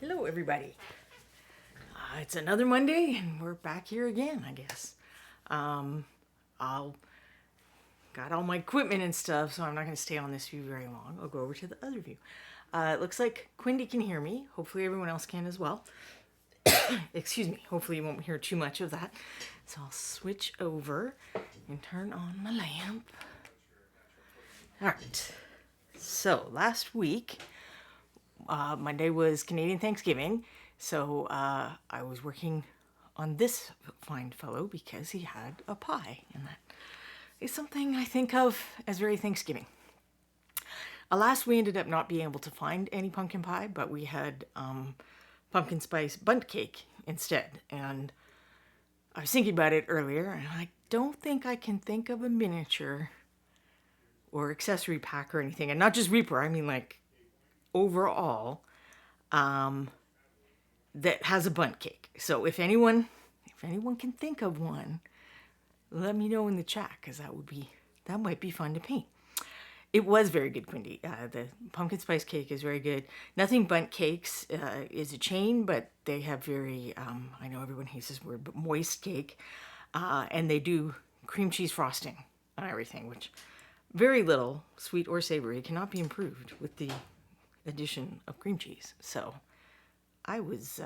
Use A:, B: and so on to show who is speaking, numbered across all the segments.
A: Hello, everybody. It's another Monday, and we're back here again, I guess. I'll got all my equipment and stuff, so I'm not going to stay on this view very long. I'll go over to the other view. It looks like Quindy can hear me. Hopefully, everyone else can as well. Excuse me. Hopefully, you won't hear too much of that. So I'll switch over and turn on my lamp. All right. So last week, Monday was Canadian Thanksgiving, so I was working on this fine fellow because he had a pie, and that is something I think of as very Thanksgiving. Alas, we ended up not being able to find any pumpkin pie, but we had pumpkin spice bundt cake instead, and I was thinking about it earlier, and I don't think I can think of a miniature or accessory pack or anything, and not just Reaper, I mean like overall, that has a bundt cake. So if anyone can think of one, let me know in the chat, because that might be fun to paint. It was very good, Quindy. The pumpkin spice cake is very good. Nothing Bundt Cakes is a chain, but they have very, I know everyone hates this word, but moist cake. And they do cream cheese frosting on everything, which very little, sweet or savory, cannot be improved with the addition of cream cheese. So I was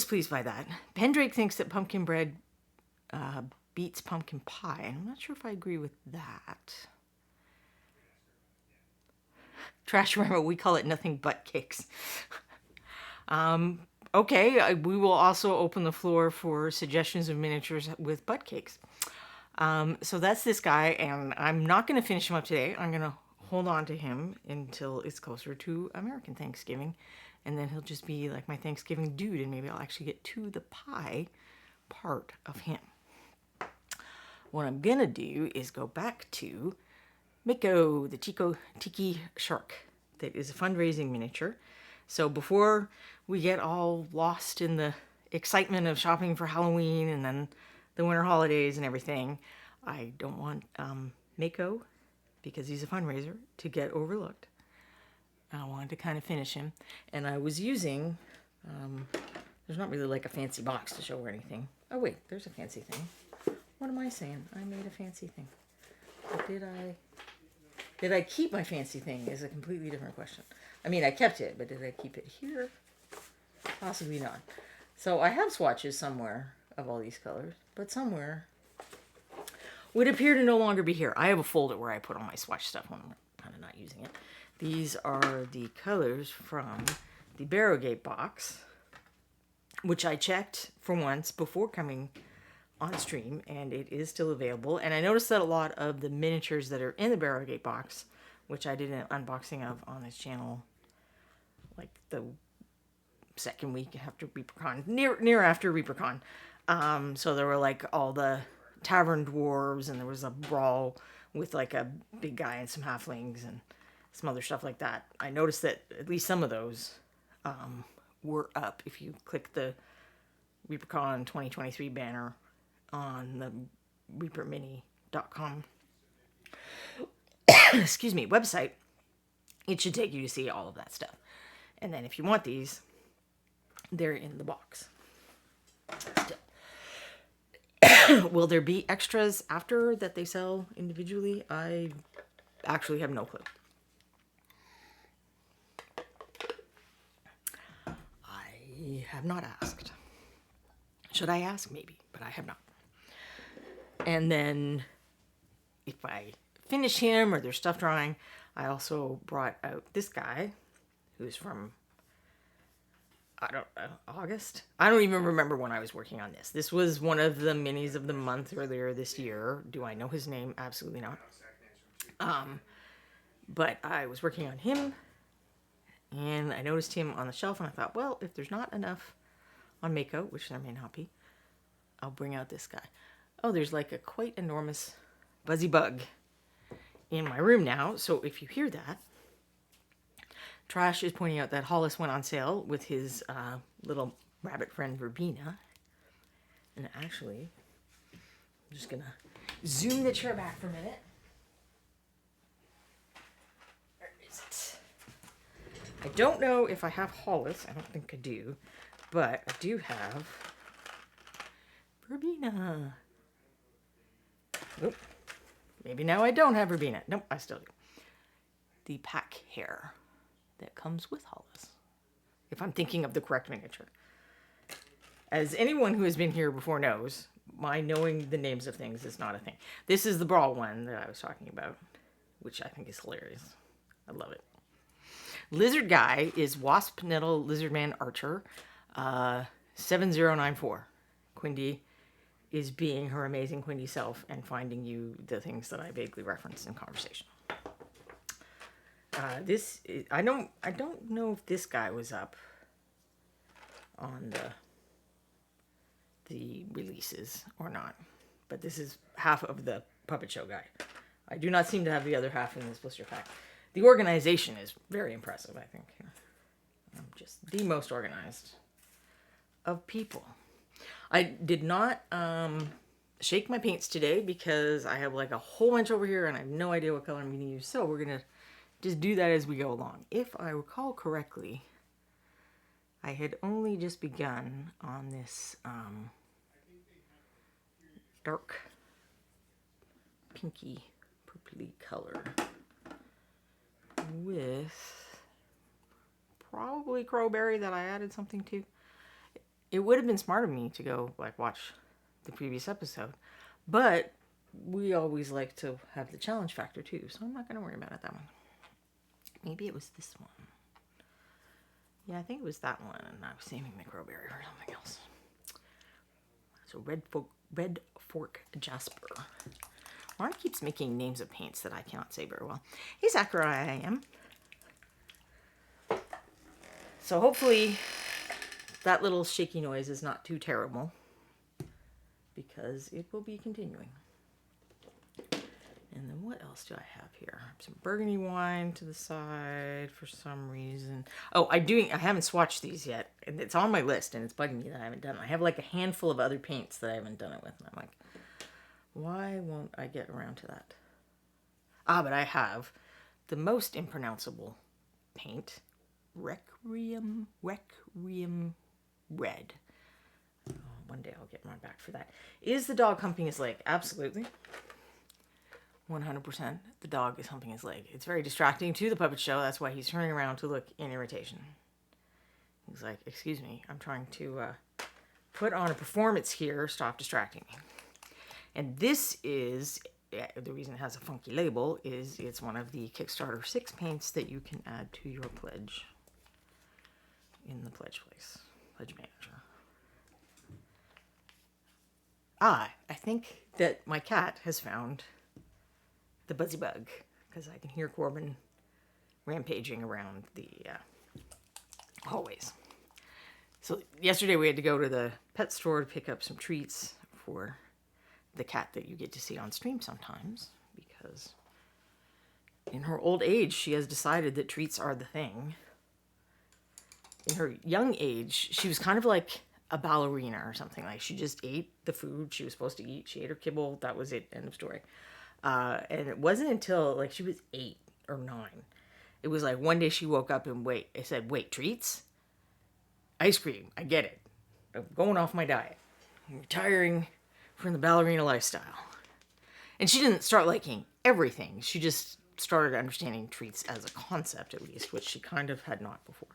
A: pleased by that. Pendrake thinks that pumpkin bread beats pumpkin pie, and I'm not sure if I agree with that. Trash, remember, we call it nothing but cakes. Okay, we will also open the floor for suggestions of miniatures with butt cakes. So that's this guy, and I'm not going to finish him up today. I'm going to hold on to him until it's closer to American Thanksgiving, and then he'll just be like my Thanksgiving dude, and maybe I'll actually get to the pie part of him. What I'm gonna do is go back to Miko, the Tiki Shark. That is a fundraising miniature. So before we get all lost in the excitement of shopping for Halloween and then the winter holidays and everything, I don't want Miko, because he's a fundraiser, to get overlooked. I wanted to kind of finish him. And I was using, there's not really like a fancy box to show or anything. Oh wait, there's a fancy thing. What am I saying? I made a fancy thing. But did I keep my fancy thing is a completely different question. I mean, I kept it, but did I keep it here? Possibly not. So I have swatches somewhere of all these colors, but somewhere would appear to no longer be here. I have a folder where I put all my swatch stuff when I'm kind of not using it. These are the colors from the Barrowgate box, which I checked for once before coming on stream, and it is still available. And I noticed that a lot of the miniatures that are in the Barrowgate box, which I did an unboxing of on this channel like the second week after ReaperCon, near after ReaperCon. So there were like all the tavern dwarves, and there was a brawl with like a big guy and some halflings and some other stuff like that. I noticed that at least some of those were up if you click the ReaperCon 2023 banner on the reapermini.com excuse me, website. It should take you to see all of that stuff. And then if you want these, they're in the box. Will there be extras after that they sell individually? I actually have no clue. I have not asked. Should I ask? Maybe, but I have not. And then if I finish him or there's stuff drawing, I also brought out this guy who's from, August? I don't even remember when I was working on this. This was one of the minis of the month earlier this year. Do I know his name? Absolutely not. But I was working on him, and I noticed him on the shelf, and I thought, well, if there's not enough on Mako, which there may not be, I'll bring out this guy. Oh, there's like a quite enormous buzzy bug in my room now. So if you hear that, Trash is pointing out that Hollis went on sale with his little rabbit friend Verbena. And actually, I'm just going to zoom the chair back for a minute. Where is it? I don't know if I have Hollis. I don't think I do. But I do have Verbena. Nope. Maybe now I don't have Verbena. Nope, I still do. The pack hair that comes with Hollis. If I'm thinking of the correct miniature. As anyone who has been here before knows, my knowing the names of things is not a thing. This is the brawl one that I was talking about, which I think is hilarious. I love it. Lizard Guy is Wasp Nettle Lizardman Archer, 7094. Quindy is being her amazing Quindy self and finding you the things that I vaguely referenced in conversation. I don't know if this guy was up on the releases or not, but this is half of the puppet show guy. I do not seem to have the other half in this blister pack. The organization is very impressive, I think. I'm just the most organized of people. I did not shake my paints today because I have like a whole bunch over here and I have no idea what color I'm going to use. So we're going to just do that as we go along. If I recall correctly, I had only just begun on this dark pinky purpley color with probably crowberry that I added something to. It would have been smart of me to go like watch the previous episode, but we always like to have the challenge factor too, so I'm not going to worry about it that one. Maybe it was this one. Yeah, I think it was that one, and I was saving the crowberry for something else. So Red Fork Jasper. Ron keeps making names of paints that I cannot say very well. Hey, Zachariah, I am. So hopefully that little shaky noise is not too terrible, because it will be continuing. And then what else do I have here? Some burgundy wine to the side for some reason. Oh, I haven't swatched these yet. And it's on my list and it's bugging me that I haven't done it. I have like a handful of other paints that I haven't done it with. And I'm like, why won't I get around to that? But I have the most impronounceable paint. Requiem Red. Oh, one day I'll get my back for that. Is the dog humping his leg? Absolutely. 100%. The dog is humping his leg. It's very distracting to the puppet show. That's why he's turning around to look in irritation. He's like, excuse me, I'm trying to put on a performance here. Stop distracting me. And this is, the reason it has a funky label is it's one of the Kickstarter 6 paints that you can add to your pledge in the pledge place. Pledge manager. I think that my cat has found the Buzzy Bug, because I can hear Corbin rampaging around the hallways. So yesterday we had to go to the pet store to pick up some treats for the cat that you get to see on stream sometimes, because in her old age she has decided that treats are the thing. In her young age, she was kind of like a ballerina or something. Like, she just ate the food she was supposed to eat. She ate her kibble. That was it. End of story. And it wasn't until like she was 8 or 9. It was like one day she woke up and I said, wait, treats? Ice cream. I get it. I'm going off my diet. I'm retiring from the ballerina lifestyle. And she didn't start liking everything. She just started understanding treats as a concept, at least, which she kind of had not before.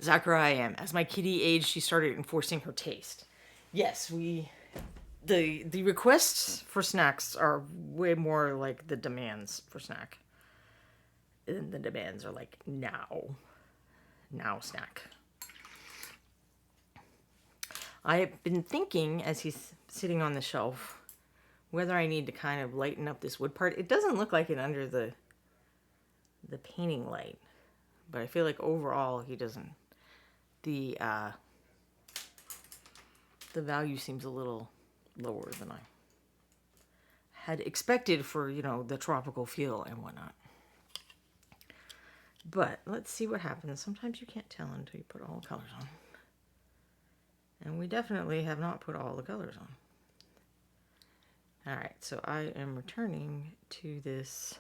A: Zachariah, as my kitty aged, she started enforcing her taste. Yes, the requests for snacks are way more like the demands for snack. And the demands are like now snack. I have been thinking, as he's sitting on the shelf, whether I need to kind of lighten up this wood part. It doesn't look like it under the painting light, but I feel like overall he doesn't. The value seems a little lower than I had expected for, the tropical feel and whatnot. But let's see what happens. Sometimes you can't tell until you put all the colors on. And we definitely have not put all the colors on. All right, so I am returning to this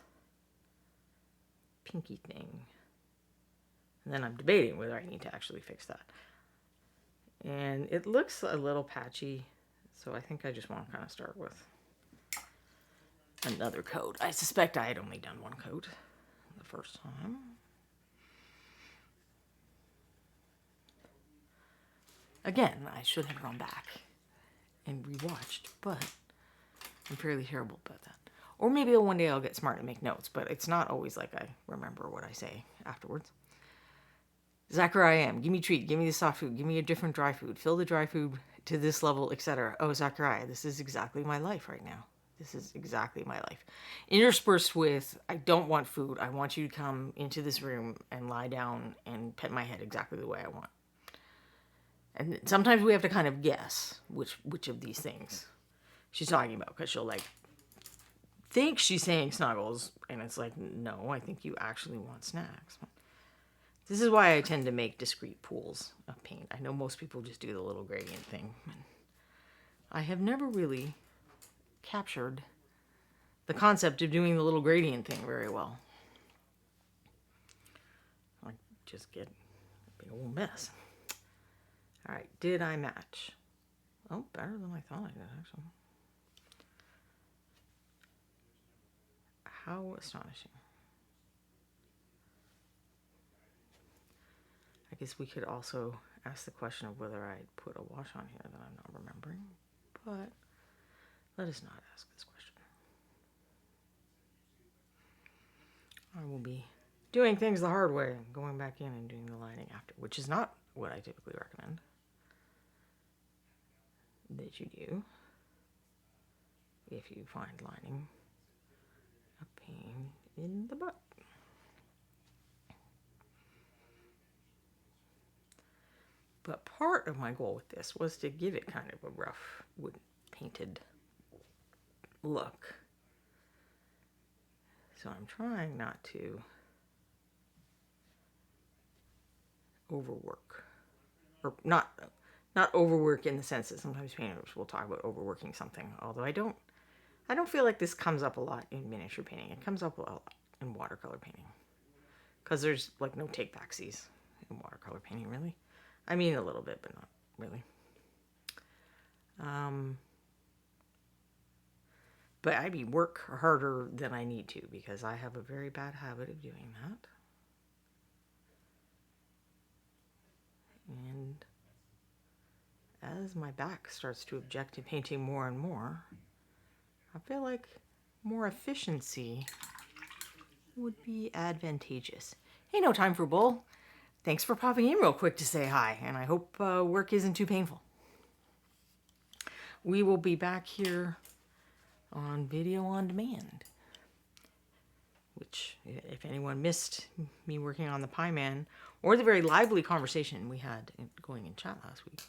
A: pinky thing. And then I'm debating whether I need to actually fix that. And it looks a little patchy, so I think I just want to kind of start with another coat. I suspect I had only done one coat the first time. Again, I should have gone back and rewatched, but I'm fairly terrible about that. Or maybe one day I'll get smart and make notes, but it's not always like I remember what I say afterwards. Zachariah M., give me treat, give me the soft food, give me a different dry food, fill the dry food to this level, etc. Oh, Zachariah, this is exactly my life right now. This is exactly my life. Interspersed with, I don't want food. I want you to come into this room and lie down and pet my head exactly the way I want. And sometimes we have to kind of guess which of these things she's talking about, because she'll like think she's saying snuggles, and it's like, no, I think you actually want snacks. This is why I tend to make discrete pools of paint. I know most people just do the little gradient thing. I have never really captured the concept of doing the little gradient thing very well. I just get a big old mess. All right, did I match? Oh, better than I thought I did, actually. How astonishing. I guess we could also ask the question of whether I put a wash on here that I'm not remembering, but let us not ask this question. I will be doing things the hard way, going back in and doing the lining after, which is not what I typically recommend that you do if you find lining a pain in the butt. But part of my goal with this was to give it kind of a rough wood painted look. So I'm trying not to overwork, or not overwork in the sense that sometimes painters will talk about overworking something, although I don't feel like this comes up a lot in miniature painting. It comes up a lot in watercolor painting, because there's like no take backsies in watercolor painting, really. I mean a little bit, but not really. But I work harder than I need to, because I have a very bad habit of doing that. And as my back starts to object to painting more and more, I feel like more efficiency would be advantageous. Hey, no time for bull. Thanks for popping in real quick to say hi, and I hope work isn't too painful. We will be back here on video on demand, which, if anyone missed me working on the Pie Man, or the very lively conversation we had going in chat last week,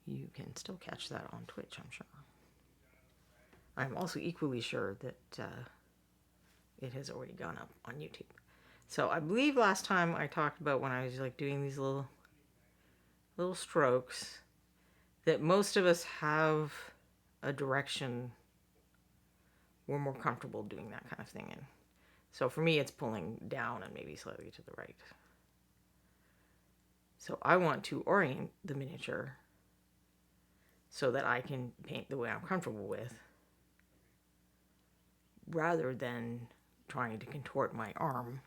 A: you can still catch that on Twitch, I'm sure. I'm also equally sure that it has already gone up on YouTube. So I believe last time I talked about, when I was like doing these little strokes, that most of us have a direction we're more comfortable doing that kind of thing in. So for me, it's pulling down and maybe slightly to the right. So I want to orient the miniature so that I can paint the way I'm comfortable with, rather than trying to contort my arm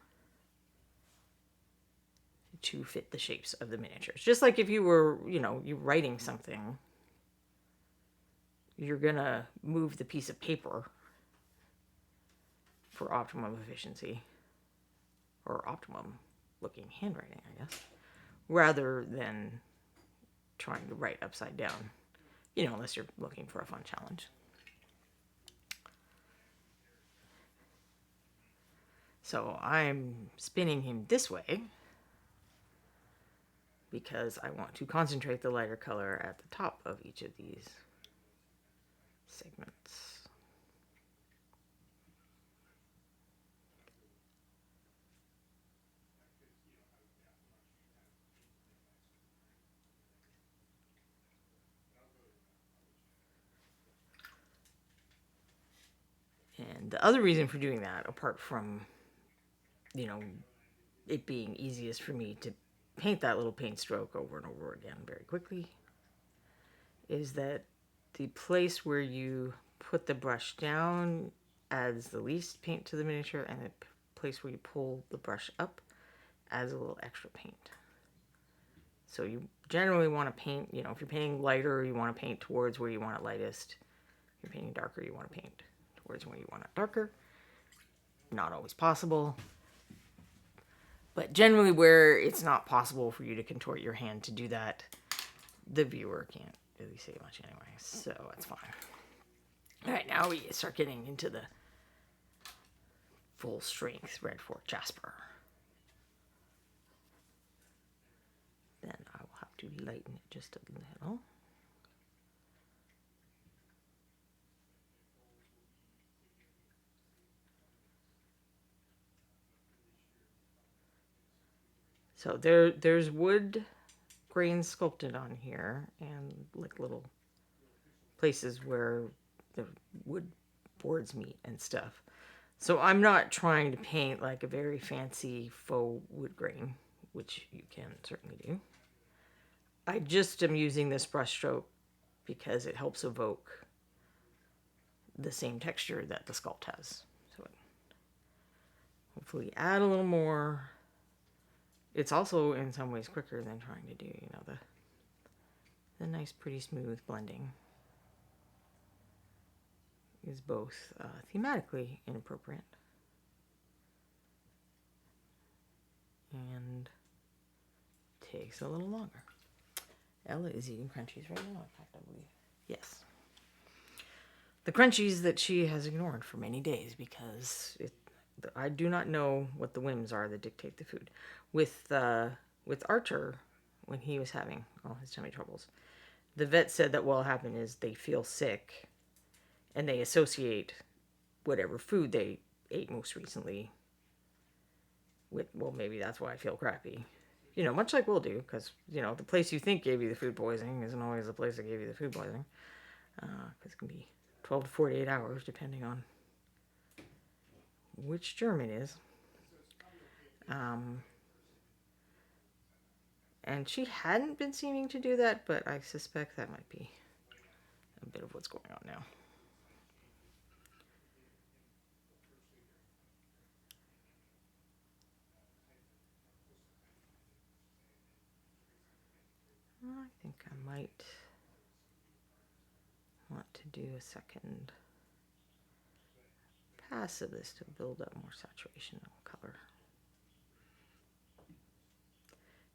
A: to fit the shapes of the miniatures. Just like if you were, you're writing something, you're gonna move the piece of paper for optimum efficiency, or optimum looking handwriting, I guess, rather than trying to write upside down, unless you're looking for a fun challenge. So I'm spinning him this way because I want to concentrate the lighter color at the top of each of these segments. And the other reason for doing that, apart from you know, it being easiest for me to paint that little paint stroke over and over again very quickly, is that the place where you put the brush down adds the least paint to the miniature, and the place where you pull the brush up adds a little extra paint. So you generally want to paint, if you're painting lighter, you want to paint towards where you want it lightest. If you're painting darker, you want to paint towards where you want it darker. Not always possible. But generally where it's not possible for you to contort your hand to do that, the viewer can't really say much anyway, so that's fine. Alright, now we start getting into the full strength Red Fort Jasper. Then I will have to lighten it just a little. So there's wood grains sculpted on here, and like little places where the wood boards meet and stuff. So I'm not trying to paint like a very fancy faux wood grain, which you can certainly do. I just am using this brush stroke because it helps evoke the same texture that the sculpt has. So hopefully add a little more. It's also in some ways quicker than trying to do, the nice, pretty smooth blending is both thematically inappropriate and takes a little longer. Ella is eating crunchies right now, in fact, I believe. Yes. The crunchies that she has ignored for many days because I do not know what the whims are that dictate the food. With Archer, when he was having all his tummy troubles, the vet said that what will happen is they feel sick and they associate whatever food they ate most recently with, well, maybe that's why I feel crappy. Much like we'll do, because, the place you think gave you the food poisoning isn't always the place that gave you the food poisoning. Because it can be 12 to 48 hours, depending on which germ it is. And she hadn't been seeming to do that, but I suspect that might be a bit of what's going on now. I think I might want to do a second pass of this to build up more saturation of color.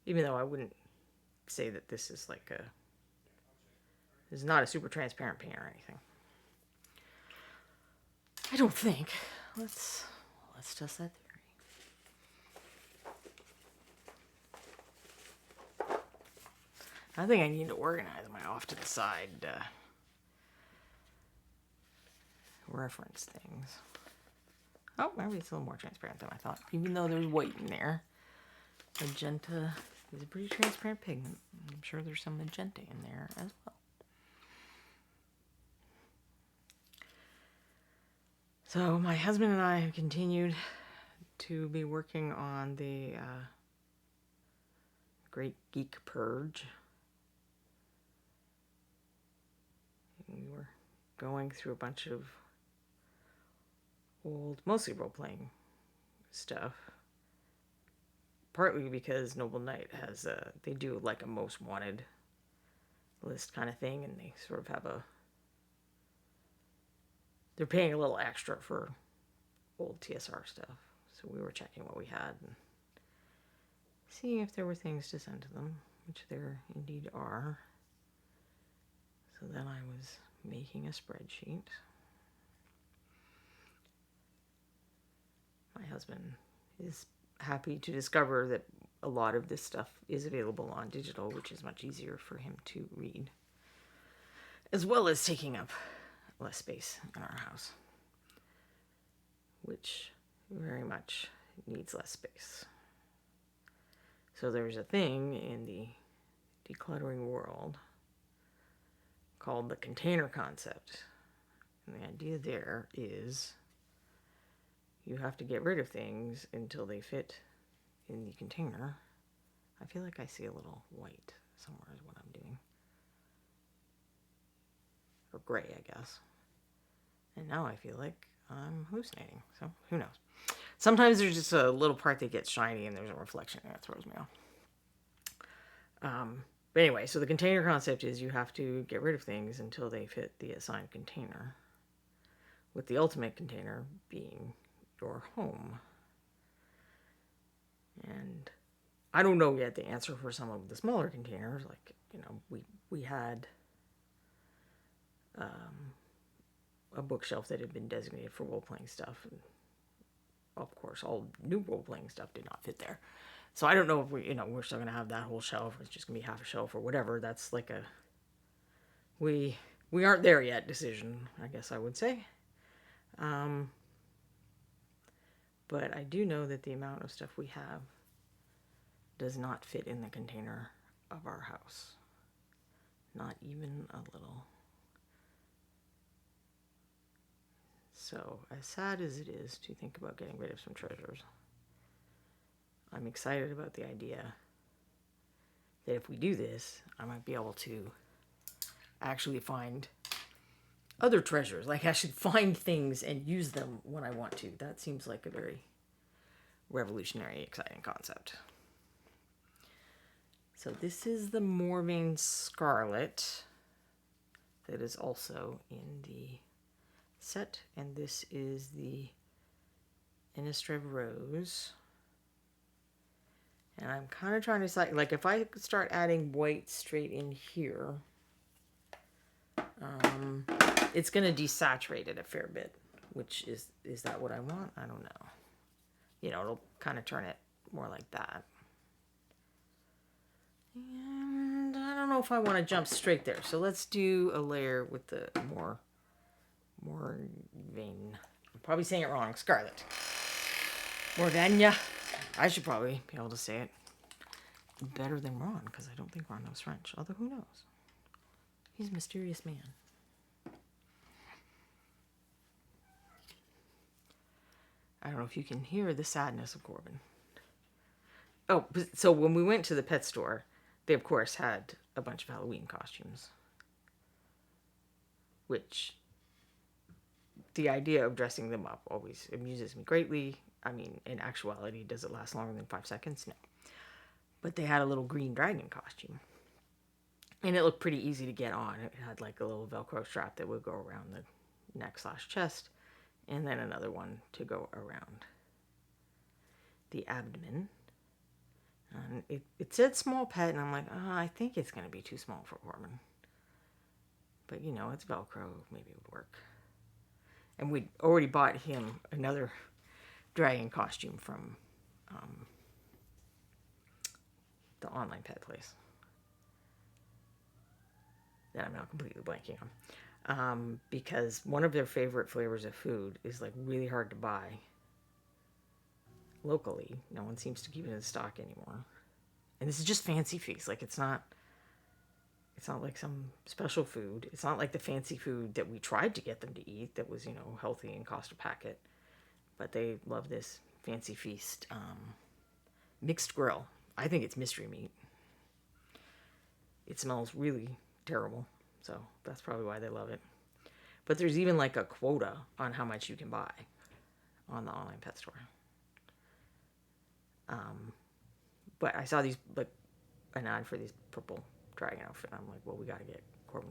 A: Even though I wouldn't say that this is this is not a super transparent paint or anything. I don't think. Let's test that theory. I think I need to organize my off to the side reference things. Oh, maybe it's a little more transparent than I thought. Even though there's white in there. Magenta is a pretty transparent pigment. I'm sure there's some magenta in there as well. So my husband and I have continued to be working on the Great Geek Purge. We were going through a bunch of old, mostly role-playing stuff. Partly because Noble Knight has they do like a most wanted list kind of thing, and they sort of have they're paying a little extra for old TSR stuff. So we were checking what we had and seeing if there were things to send to them, which there indeed are. So then I was making a spreadsheet. My husband is happy to discover that a lot of this stuff is available on digital, which is much easier for him to read, as well as taking up less space in our house, which very much needs less space. So there's a thing in the decluttering world called the container concept. And the idea there is you have to get rid of things until they fit in the container. I feel like I see a little white somewhere is what I'm doing. Or gray, I guess. And now I feel like I'm hallucinating, so who knows. Sometimes there's just a little part that gets shiny and there's a reflection and it throws me off. But anyway, so the container concept is you have to get rid of things until they fit the assigned container, with the ultimate container being your home. And I don't know yet the answer for some of the smaller containers. Like, we had a bookshelf that had been designated for role-playing stuff. And of course, all new role-playing stuff did not fit there. So I don't know if we're still going to have that whole shelf, or it's just going to be half a shelf or whatever. That's like we aren't there yet decision, I guess I would say. But I do know that the amount of stuff we have does not fit in the container of our house. Not even a little. So, as sad as it is to think about getting rid of some treasures, I'm excited about the idea that if we do this, I might be able to actually find other treasures. Like, I should find things and use them when I want to. That seems like a very revolutionary, exciting concept. So this is the Morvain Scarlet that is also in the set, and this is the Innistrad Rose. And I'm kind of trying to decide, like, if I start adding white straight in here, it's going to desaturate it a fair bit, which is that what I want? I don't know. It'll kind of turn it more like that. And I don't know if I want to jump straight there. So let's do a layer with the more vein. I'm probably saying it wrong. Scarlet. Morvania. I should probably be able to say it better than Ron, because I don't think Ron knows French. Although, who knows? He's a mysterious man. I don't know if you can hear the sadness of Corbin. Oh, so when we went to the pet store, they, of course, had a bunch of Halloween costumes. Which, the idea of dressing them up always amuses me greatly. I mean, in actuality, does it last longer than 5 seconds? No. But they had a little green dragon costume. And it looked pretty easy to get on. It had like a little Velcro strap that would go around the neck/chest. And then another one to go around the abdomen. And it said small pet, and I'm like, I think it's going to be too small for Corbin. But, it's Velcro. Maybe it would work. And we'd already bought him another dragon costume from the online pet place that I'm now completely blanking on. Because one of their favorite flavors of food is like really hard to buy locally. No one seems to keep it in stock anymore. And this is just fancy feast. Like, it's not like some special food. It's not like the fancy food that we tried to get them to eat that was, healthy and cost a packet. But they love this fancy feast mixed grill. I think it's mystery meat. It smells really terrible, so that's probably why they love it. But there's even like a quota on how much you can buy on the online pet store. But I saw these, like, an ad for this purple dragon outfit. I'm like, well, we got to get Corbin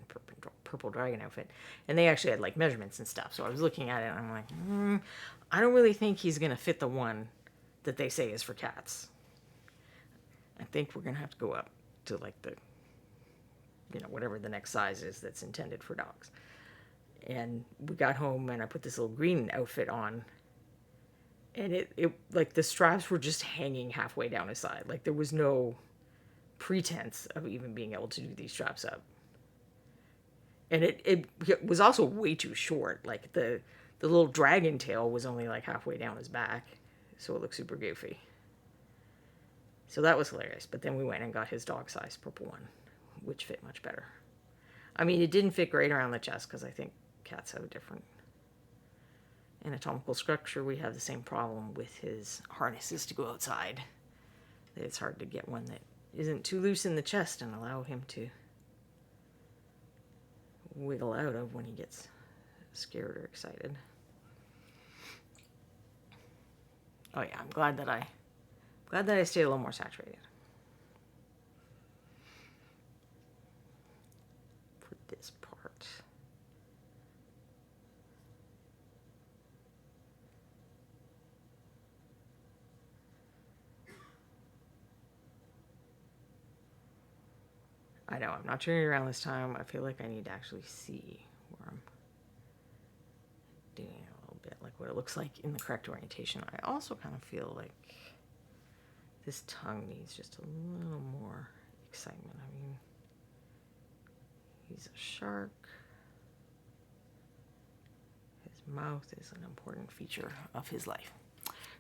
A: purple dragon outfit. And they actually had like measurements and stuff. So I was looking at it and I'm like, I don't really think he's going to fit the one that they say is for cats. I think we're going to have to go up to like the, whatever the next size is that's intended for dogs. And we got home and I put this little green outfit on. And it like the straps were just hanging halfway down his side. Like there was no pretense of even being able to do these straps up. And it was also way too short. Like the little dragon tail was only like halfway down his back. So it looked super goofy. So that was hilarious. But then we went and got his dog size purple one, which fit much better. I mean, it didn't fit great around the chest because I think cats have a different anatomical structure, we have the same problem with his harnesses to go outside. It's hard to get one that isn't too loose in the chest and allow him to wiggle out of when he gets scared or excited. Oh yeah, I'm glad that I stayed a little more saturated. For this part. I know, I'm not turning around this time. I feel like I need to actually see where I'm doing it a little bit, like what it looks like in the correct orientation. I also kind of feel like this tongue needs just a little more excitement. I mean, he's a shark. His mouth is an important feature of his life.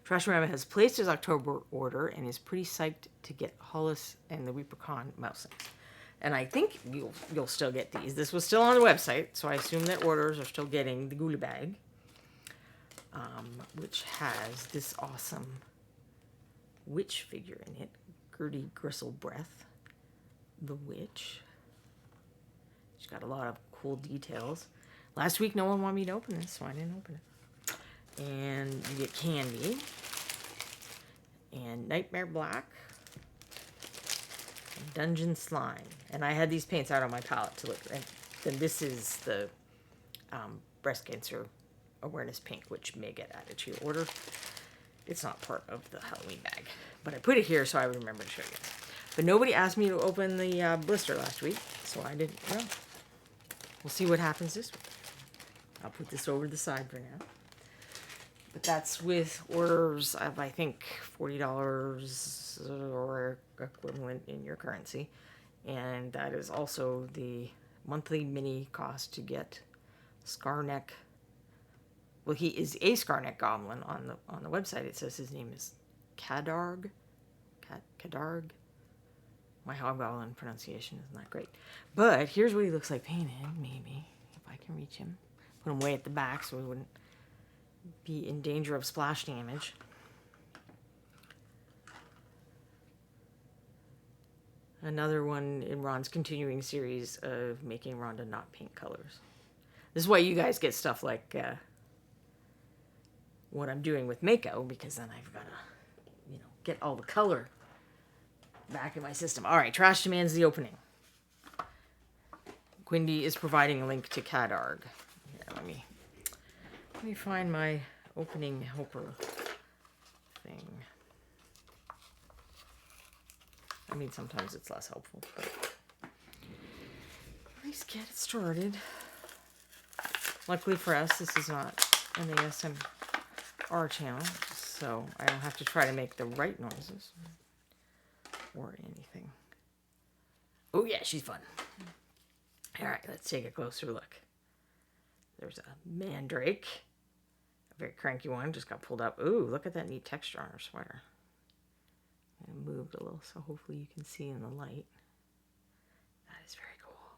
A: Trashorama has placed his October order and is pretty psyched to get Hollis and the Reapercon mouse things. And I think you'll still get these. This was still on the website, so I assume that orders are still getting the Gula bag, which has this awesome witch figure in it, Gertie Gristlebreath, the witch. She's got a lot of cool details. Last week, no one wanted me to open this, so I didn't open it. And you get Candy and Nightmare Black. Dungeon Slime. And I had these paints out on my palette to look. And then this is the breast cancer awareness paint, which may get added to your order. It's not part of the Halloween bag. But I put it here so I would remember to show you. But nobody asked me to open the blister last week, so I didn't know. We'll see what happens this week. I'll put this over to the side for now. But that's with orders of, I think, $40 or equivalent in your currency. And that is also the monthly mini cost to get Scarneck. Well, he is a Scarneck goblin on the website. It says his name is Kadarg. Kadarg. My hobgoblin pronunciation isn't that great. But here's what he looks like painted, maybe, if I can reach him. Put him way at the back so he wouldn't be in danger of splash damage. Another one in Ron's continuing series of making Rhonda not paint colors. This is why you guys get stuff like what I'm doing with Mako, because then I've got to, get all the color back in my system. All right, Trash demands the opening. Quindy is providing a link to Kadarg. Here, let me find my opening helper thing. I mean, sometimes it's less helpful, but at least get it started. Luckily for us, this is not an ASMR channel, so I don't have to try to make the right noises or anything. Oh yeah, she's fun. All right, let's take a closer look. There's a mandrake, a very cranky one, just got pulled up. Ooh, look at that neat texture on her sweater. It moved a little, so hopefully you can see in the light. That is very cool.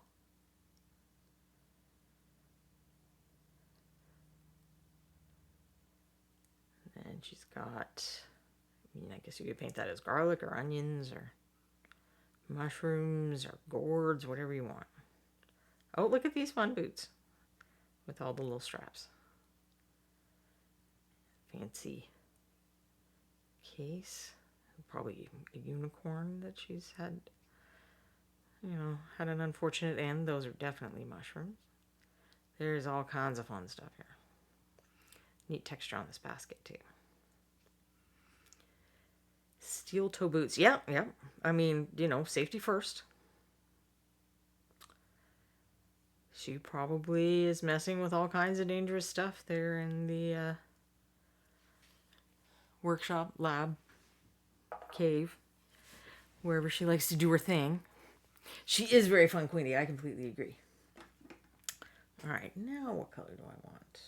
A: And she's got, I guess you could paint that as garlic or onions or mushrooms or gourds, whatever you want. Oh, look at these fun boots with all the little straps. Fancy case. Probably a unicorn that she's had, had an unfortunate end. Those are definitely mushrooms. There's all kinds of fun stuff here. Neat texture on this basket, too. Steel toe boots. Yeah. I mean, safety first. She probably is messing with all kinds of dangerous stuff there in the workshop, lab, cave, wherever she likes to do her thing. She is very fun, Queenie. I completely agree. All right, now what color do I want?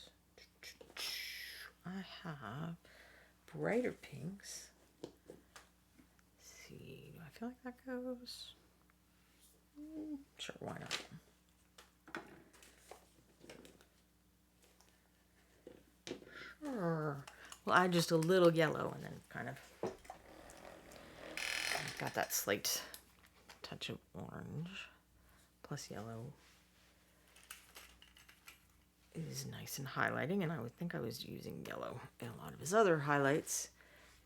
A: I have brighter pinks. Let's see, do I feel like that goes? Sure, why not? add just a little yellow and then kind of got that slight touch of orange plus yellow is nice and highlighting, and I would think I was using yellow in a lot of his other highlights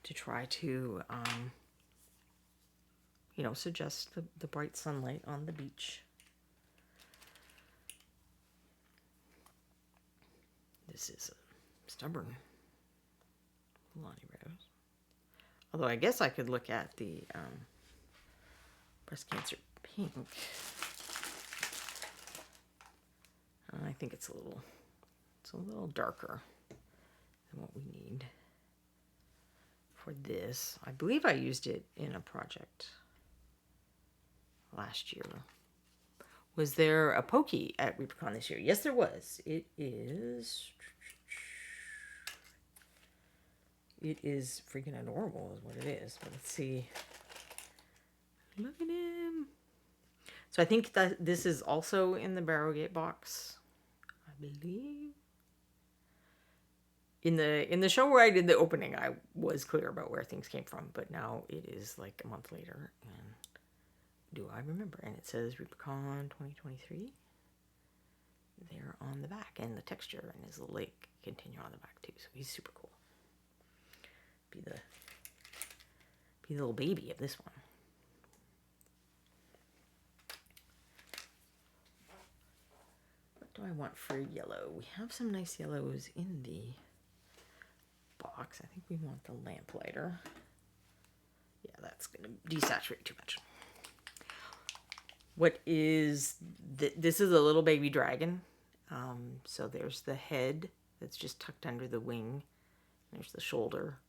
A: to try to you know, suggest the bright sunlight on the beach. This is a stubborn Lonnie Rose. Although I guess I could look at the breast cancer pink. I think it's a little darker than what we need for this. I believe I used it in a project last year. Was there a pokey at ReaperCon this year? Yes, there was. It is freaking adorable is what it is. But let's see. Look at him. So I think that this is also in the Barrowgate box, I believe. In the show where I did the opening, I was clear about where things came from, but now it is like a month later, and do I remember? And it says ReaperCon 2023 there on the back, and the texture and his lake continue on the back too. So he's super cool. Be the little baby of this one. What do I want for yellow? We have some nice yellows in the box. I think we want the lamplighter. Yeah, that's going to desaturate too much. What is this is a little baby dragon. So there's the head that's just tucked under the wing. There's the shoulder,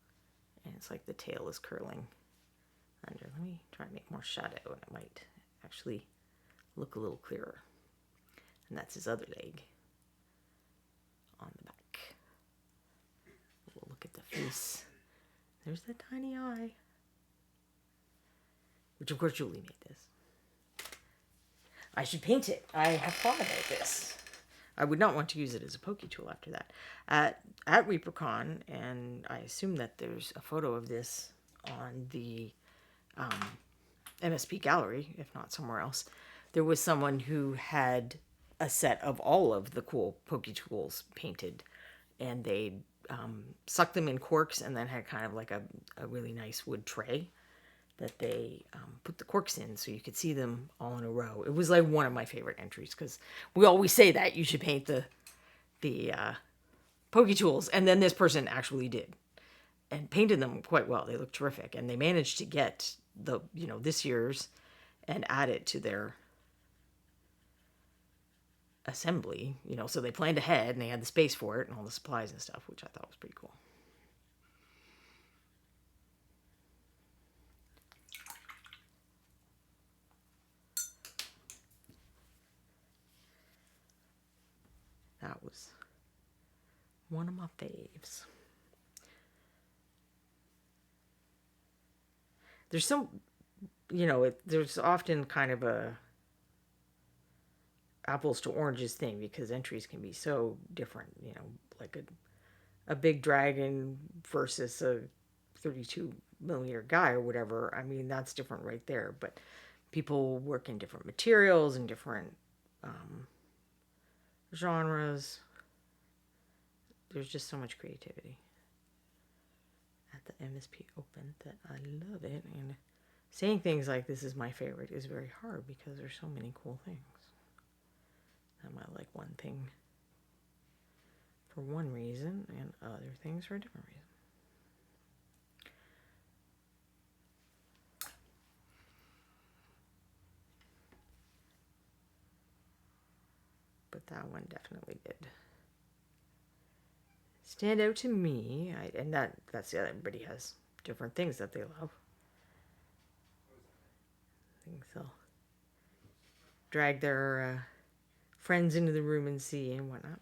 A: and it's like the tail is curling under. Let me try and make more shadow, and it might actually look a little clearer. And that's his other leg on the back. We'll look at the face. There's the tiny eye, which of course Julie made this. I should paint it. I have thought about this. I would not want to use it as a pokey tool after that. At ReaperCon, and I assume that there's a photo of this on the MSP gallery, if not somewhere else, there was someone who had a set of all of the cool pokey tools painted, and they sucked them in corks and then had kind of like a really nice wood tray that they put the corks in so you could see them all in a row. It was like one of my favorite entries because we always say that you should paint the pokey tools, and then this person actually did and painted them quite well. They look terrific, and they managed to get the this year's and add it to their assembly. So they planned ahead and they had the space for it and all the supplies and stuff, which I thought was pretty cool. That was one of my faves. There's there's often kind of a apples to oranges thing because entries can be so different, like a big dragon versus a 32 millimeter guy or whatever. I mean, that's different right there, but people work in different materials and different genres. There's just so much creativity at the MSP Open that I love it, and saying things like this is my favorite is very hard because there's so many cool things. I might like one thing for one reason and other things for a different reason. But that one definitely did stand out to me. And that's the other. Everybody has different things that they love. Things they'll drag their friends into the room and see and whatnot.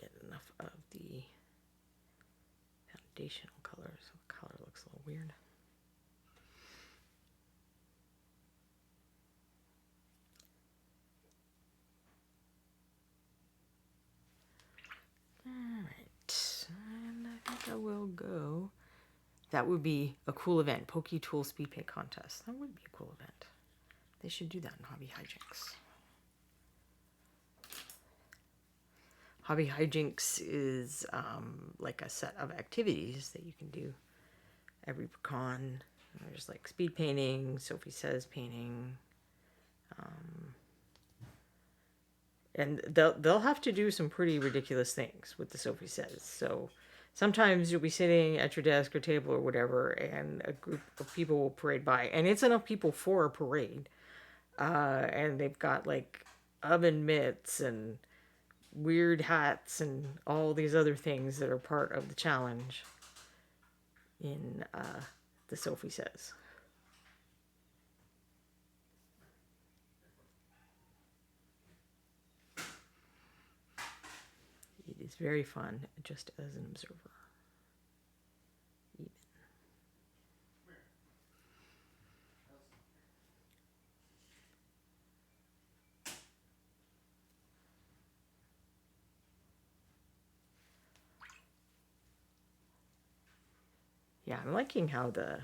A: get enough of the foundational color, so the color looks a little weird. Alright, and I think I will go. That would be a cool event. Pokey Tool Speed Paint Contest. That would be a cool event. They should do that in Hobby Hijinks. Hobby Hijinks is like a set of activities that you can do at ReaperCon. There's like speed painting, Sophie Says painting, and they'll have to do some pretty ridiculous things with the Sophie Says. So sometimes you'll be sitting at your desk or table or whatever, and a group of people will parade by, and it's enough people for a parade. And they've got like oven mitts and weird hats and all these other things that are part of the challenge in the Sophie Says. It is very fun just as an observer. Even. Yeah, I'm liking how the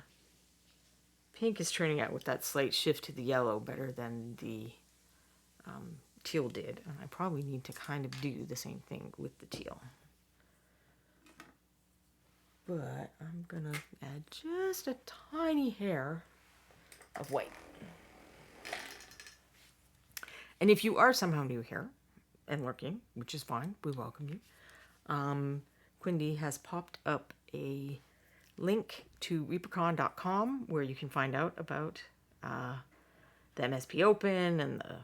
A: pink is turning out with that slight shift to the yellow better than the teal did. And I probably need to kind of do the same thing with the teal. But I'm going to add just a tiny hair of white. And if you are somehow new here and lurking, which is fine, we welcome you, Quindy has popped up a link to reapercon.com where you can find out about the MSP Open and the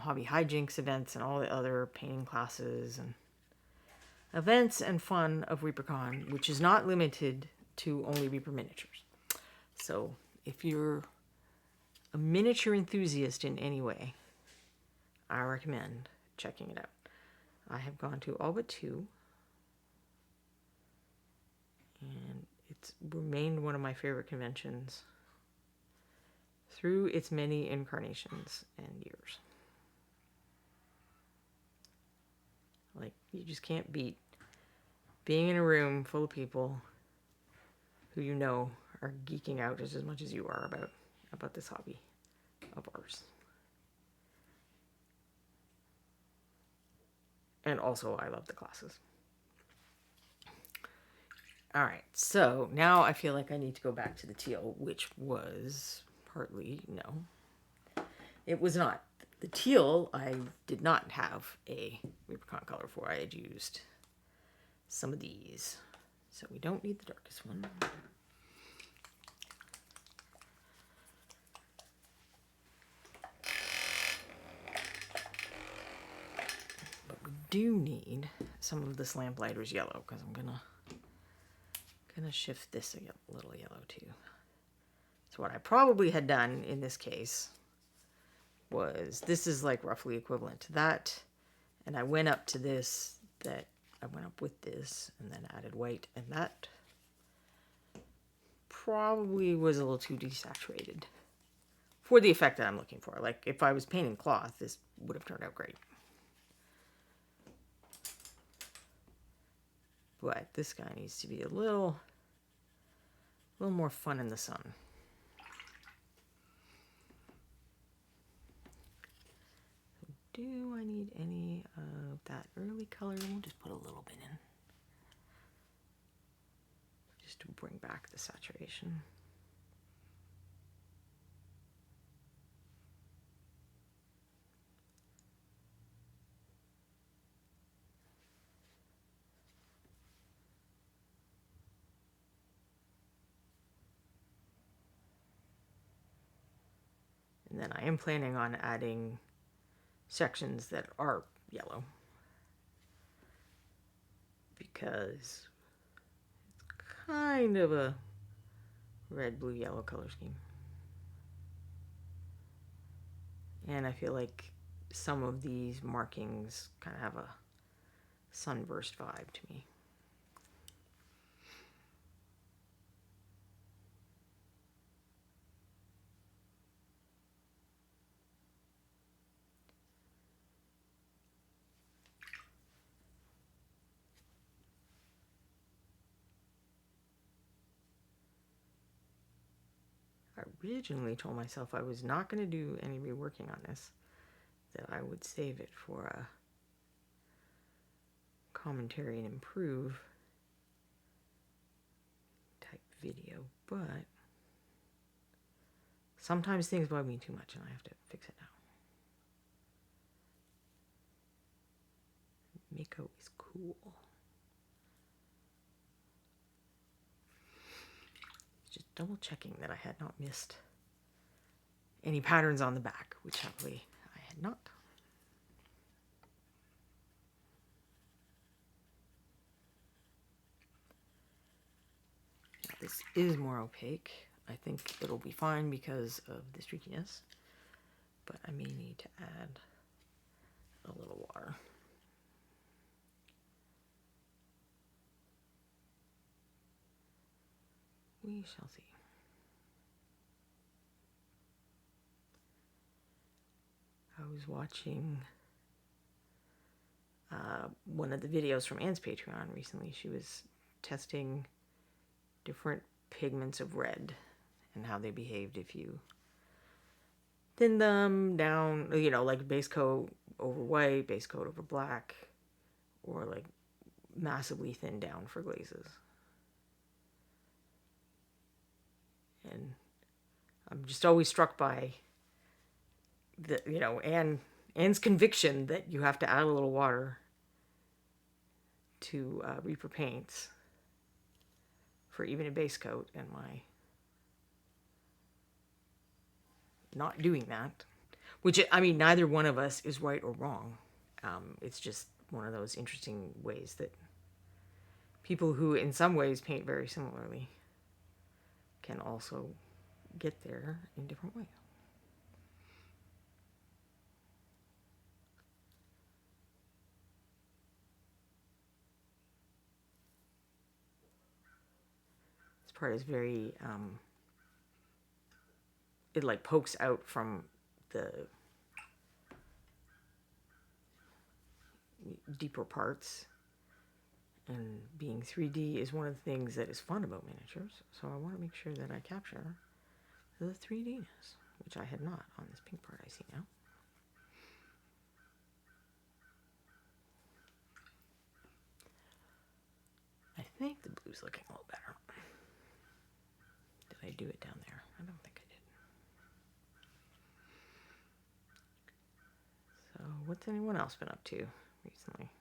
A: Hobby Hijinks events and all the other painting classes and events and fun of ReaperCon, which is not limited to only Reaper miniatures. So if you're a miniature enthusiast in any way, I recommend checking it out. I have gone to all but 2, and it's remained one of my favorite conventions through its many incarnations and years. Like, you just can't beat being in a room full of people who you know are geeking out just as much as you are about this hobby of ours. And also, I love the classes. All right, so now I feel like I need to go back to the teal, which was partly, no, it was not. The teal, I did not have a ReaperCon color for. I had used some of these. So we don't need the darkest one. But we do need some of this Lamplighter's yellow, because I'm gonna shift this a little yellow too. So what I probably had done in this case was, this is like roughly equivalent to that, and I went up to this, that I went up with this and then added white, and that probably was a little too desaturated for the effect that I'm looking for. Like, if I was painting cloth, this would have turned out great. But this guy needs to be a little more fun in the sun. Do I need any of that early color? We'll just put a little bit in, just to bring back the saturation. And then I am planning on adding sections that are yellow, because it's kind of a red, blue, yellow color scheme. And I feel like some of these markings kind of have a sunburst vibe to me. I originally told myself I was not going to do any reworking on this, that I would save it for a commentary and improve type video, but sometimes things bug me too much and I have to fix it now. Miko is cool. Just double checking that I had not missed any patterns on the back, which happily I had not. Now, this is more opaque. I think it'll be fine because of the streakiness, but I may need to add a little water. We shall see. I was watching one of the videos from Anne's Patreon recently. She was testing different pigments of red and how they behaved if you thin them down, you know, like base coat over white, base coat over black, or like massively thin down for glazes. And I'm just always struck by the, you know, Anne's conviction that you have to add a little water to Reaper paints for even a base coat, and my not doing that, which, I mean, neither one of us is right or wrong. It's just one of those interesting ways that people who in some ways paint very similarly can also get there in different ways. This part is very, it like pokes out from the deeper parts, and being 3D is one of the things that is fun about miniatures, so I want to make sure that I capture the 3Dness, which I had not on this pink part I see now. I think the blue's looking a little better. Did I do it down there? I don't think I did. So what's anyone else been up to recently?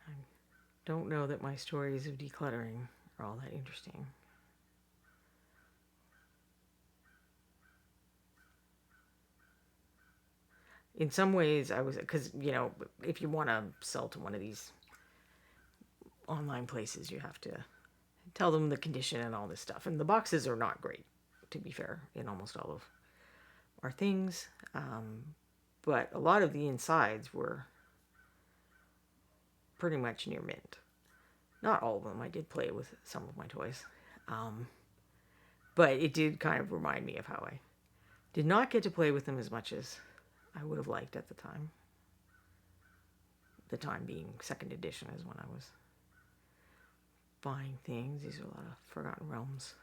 A: I don't know that my stories of decluttering are all that interesting. In some ways, I was, because, you know, if you want to sell to one of these online places, you have to tell them the condition and all this stuff. And the boxes are not great, to be fair, in almost all of our things. But a lot of the insides were pretty much near mint. Not all of them. I did play with some of my toys. But it did kind of remind me of how I did not get to play with them as much as I would have liked at the time. The time being second edition is when I was buying things. These are a lot of Forgotten Realms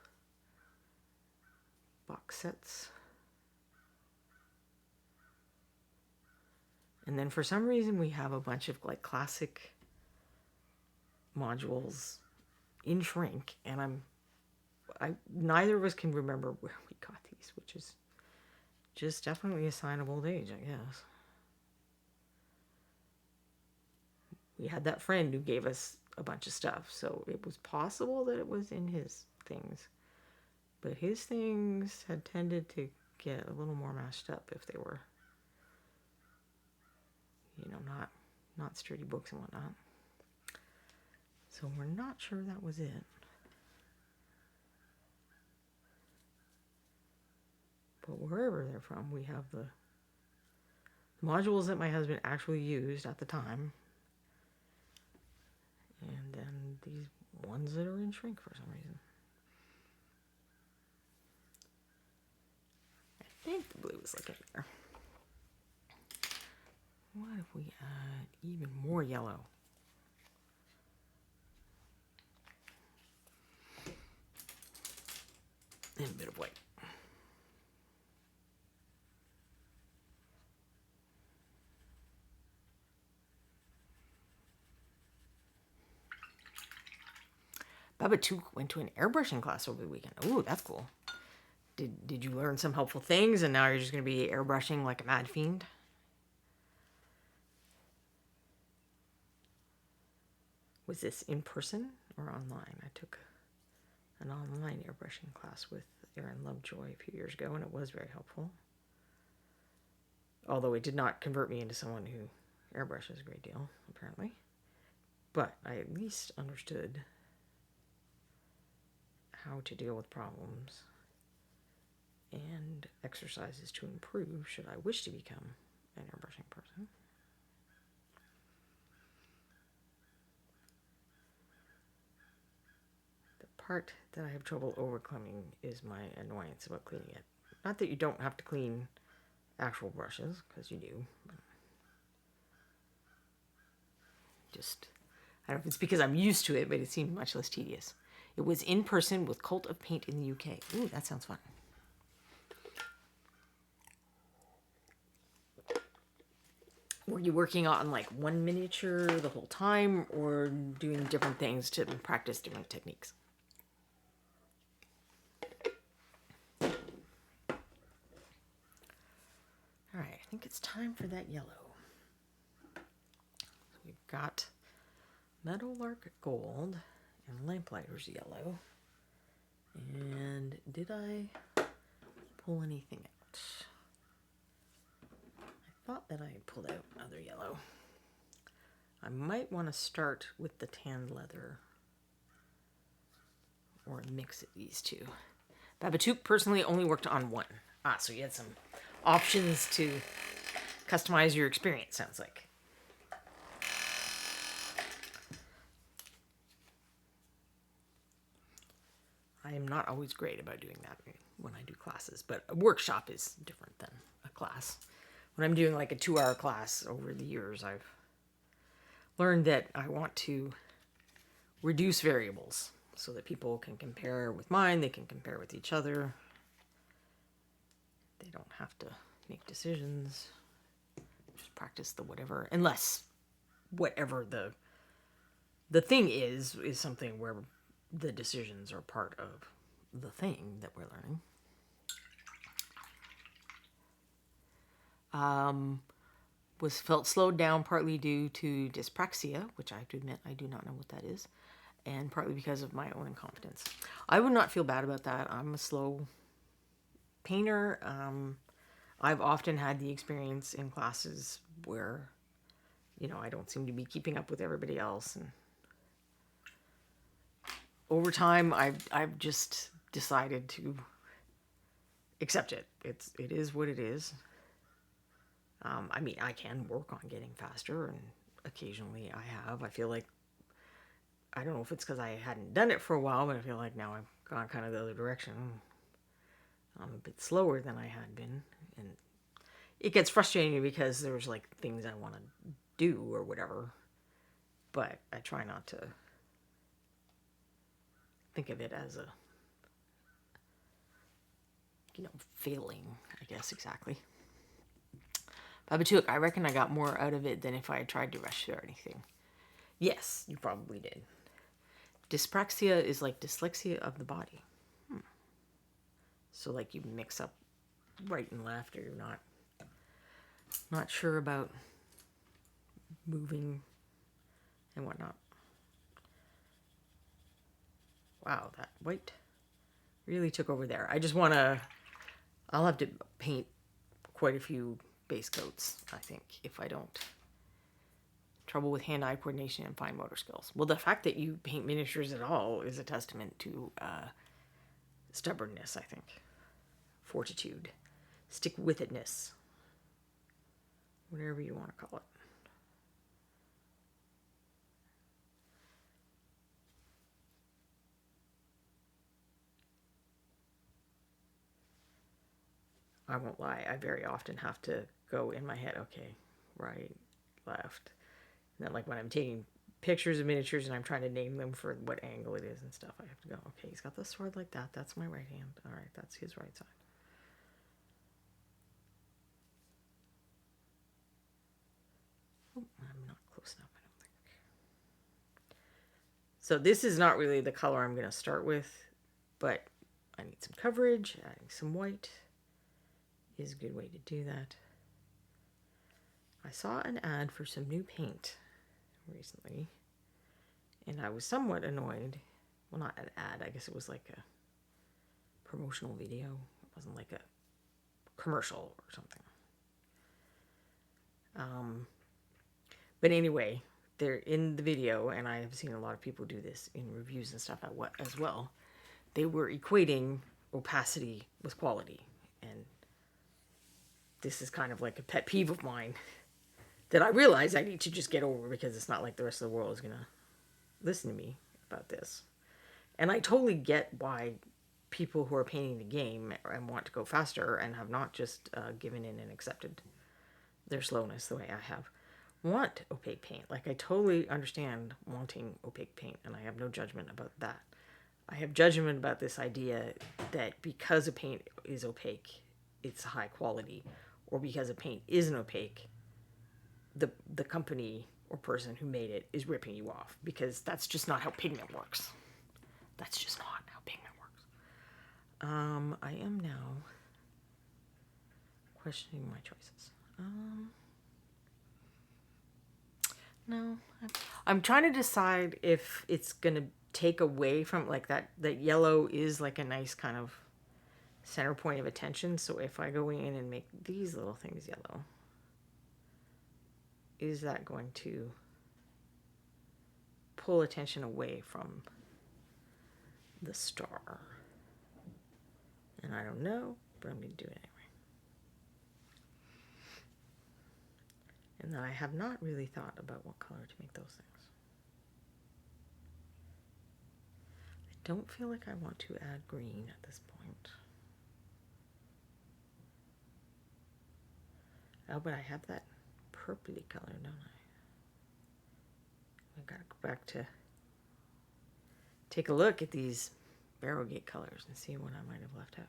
A: box sets. And then for some reason we have a bunch of like classic modules in shrink, and neither of us can remember where we got these, which is just definitely a sign of old age, I guess. We had that friend who gave us a bunch of stuff, so it was possible that it was in his things. But his things had tended to get a little more mashed up if they were, you know, not sturdy books and whatnot. So we're not sure that was it. But wherever they're from, we have the modules that my husband actually used at the time. And then these ones that are in shrink for some reason. I think the blue is like in there. What if we add even more yellow? And a bit of white. Babatuk went to an airbrushing class over the weekend. Ooh, that's cool. Did you learn some helpful things and now you're just going to be airbrushing like a mad fiend? Was this in person or online? I took an online airbrushing class with Erin Lovejoy a few years ago, and it was very helpful. Although it did not convert me into someone who airbrushes a great deal, apparently. But I at least understood how to deal with problems and exercises to improve should I wish to become an airbrushing person. The part that I have trouble overcoming is my annoyance about cleaning it. Not that you don't have to clean actual brushes, because you do. Just, I don't know if it's because I'm used to it, but it seemed much less tedious. It was in person with Cult of Paint in the UK. Ooh, that sounds fun. Were you working on like one miniature the whole time or doing different things to practice different techniques? All right, I think it's time for that yellow. So we've got Meadowlark Gold and Lamplighter's Yellow. And did I pull anything out? I thought that I had pulled out other yellow. I might want to start with the tanned leather or mix of these two. Babatuk personally only worked on one. So you had some options to customize your experience, sounds like. I am not always great about doing that when I do classes, but a workshop is different than a class. When I'm doing like a 2-hour class over the years, I've learned that I want to reduce variables so that people can compare with mine, they can compare with each other. They don't have to make decisions. Just practice the whatever, unless whatever the thing is something where the decisions are part of the thing that we're learning. Was felt slowed down partly due to dyspraxia, which I have to admit I do not know what that is, and partly because of my own incompetence. I would not feel bad about that. I'm a slow painter. I've often had the experience in classes where, I don't seem to be keeping up with everybody else, and over time I've just decided to accept it. It is what it is. I can work on getting faster, and occasionally I have. I feel like, I don't know if it's because I hadn't done it for a while, but I feel like now I've gone kind of the other direction. I'm a bit slower than I had been, and it gets frustrating because there's like things I want to do or whatever, but I try not to think of it as a, failing, I guess, exactly. Babatuk, I reckon I got more out of it than if I had tried to rush through anything. Yes, you probably did. Dyspraxia is like dyslexia of the body. So like you mix up right and left, or you're not sure about moving and whatnot. Wow, that white really took over there. I'll have to paint quite a few base coats, I think, if I don't. Trouble with hand-eye coordination and fine motor skills. Well, the fact that you paint miniatures at all is a testament to stubbornness, I think. Fortitude. Stick-with-itness. whatever you want to call it. I won't lie, I very often have to go in my head, okay, right, left. And then like when I'm taking pictures of miniatures and I'm trying to name them for what angle it is and stuff, I have to go, okay, he's got the sword like that, that's my right hand. All right, that's his right side. Oh, I'm not close enough, I don't think. So this is not really the color I'm going to start with, but I need some coverage. Adding some white is a good way to do that. I saw an ad for some new paint recently, and I was somewhat annoyed. Well, not an ad, I guess it was like a promotional video. It wasn't like a commercial or something. But anyway, they're in the video, and I have seen a lot of people do this in reviews and stuff as well. They were equating opacity with quality, and this is kind of like a pet peeve of mine that I realize I need to just get over, because it's not like the rest of the world is going to listen to me about this. And I totally get why people who are painting the game and want to go faster and have not just given in and accepted their slowness the way I have, want opaque paint. Like, I totally understand wanting opaque paint, and I have no judgment about that. I have judgment about this idea that because a paint is opaque, it's high quality, or because a paint isn't opaque, the company or person who made it is ripping you off, because that's just not how pigment works. That's just not how pigment works. I am now questioning my choices. No, I'm trying to decide if it's gonna take away from, like, that yellow is like a nice kind of center point of attention. So if I go in and make these little things yellow, is that going to pull attention away from the star? And I don't know, but I'm going to do it anyway. And then I have not really thought about what color to make those things. I don't feel like I want to add green at this point. Oh, but I have that purpley color, don't I? I've got to go back to take a look at these Barrowgate colors and see what I might have left out.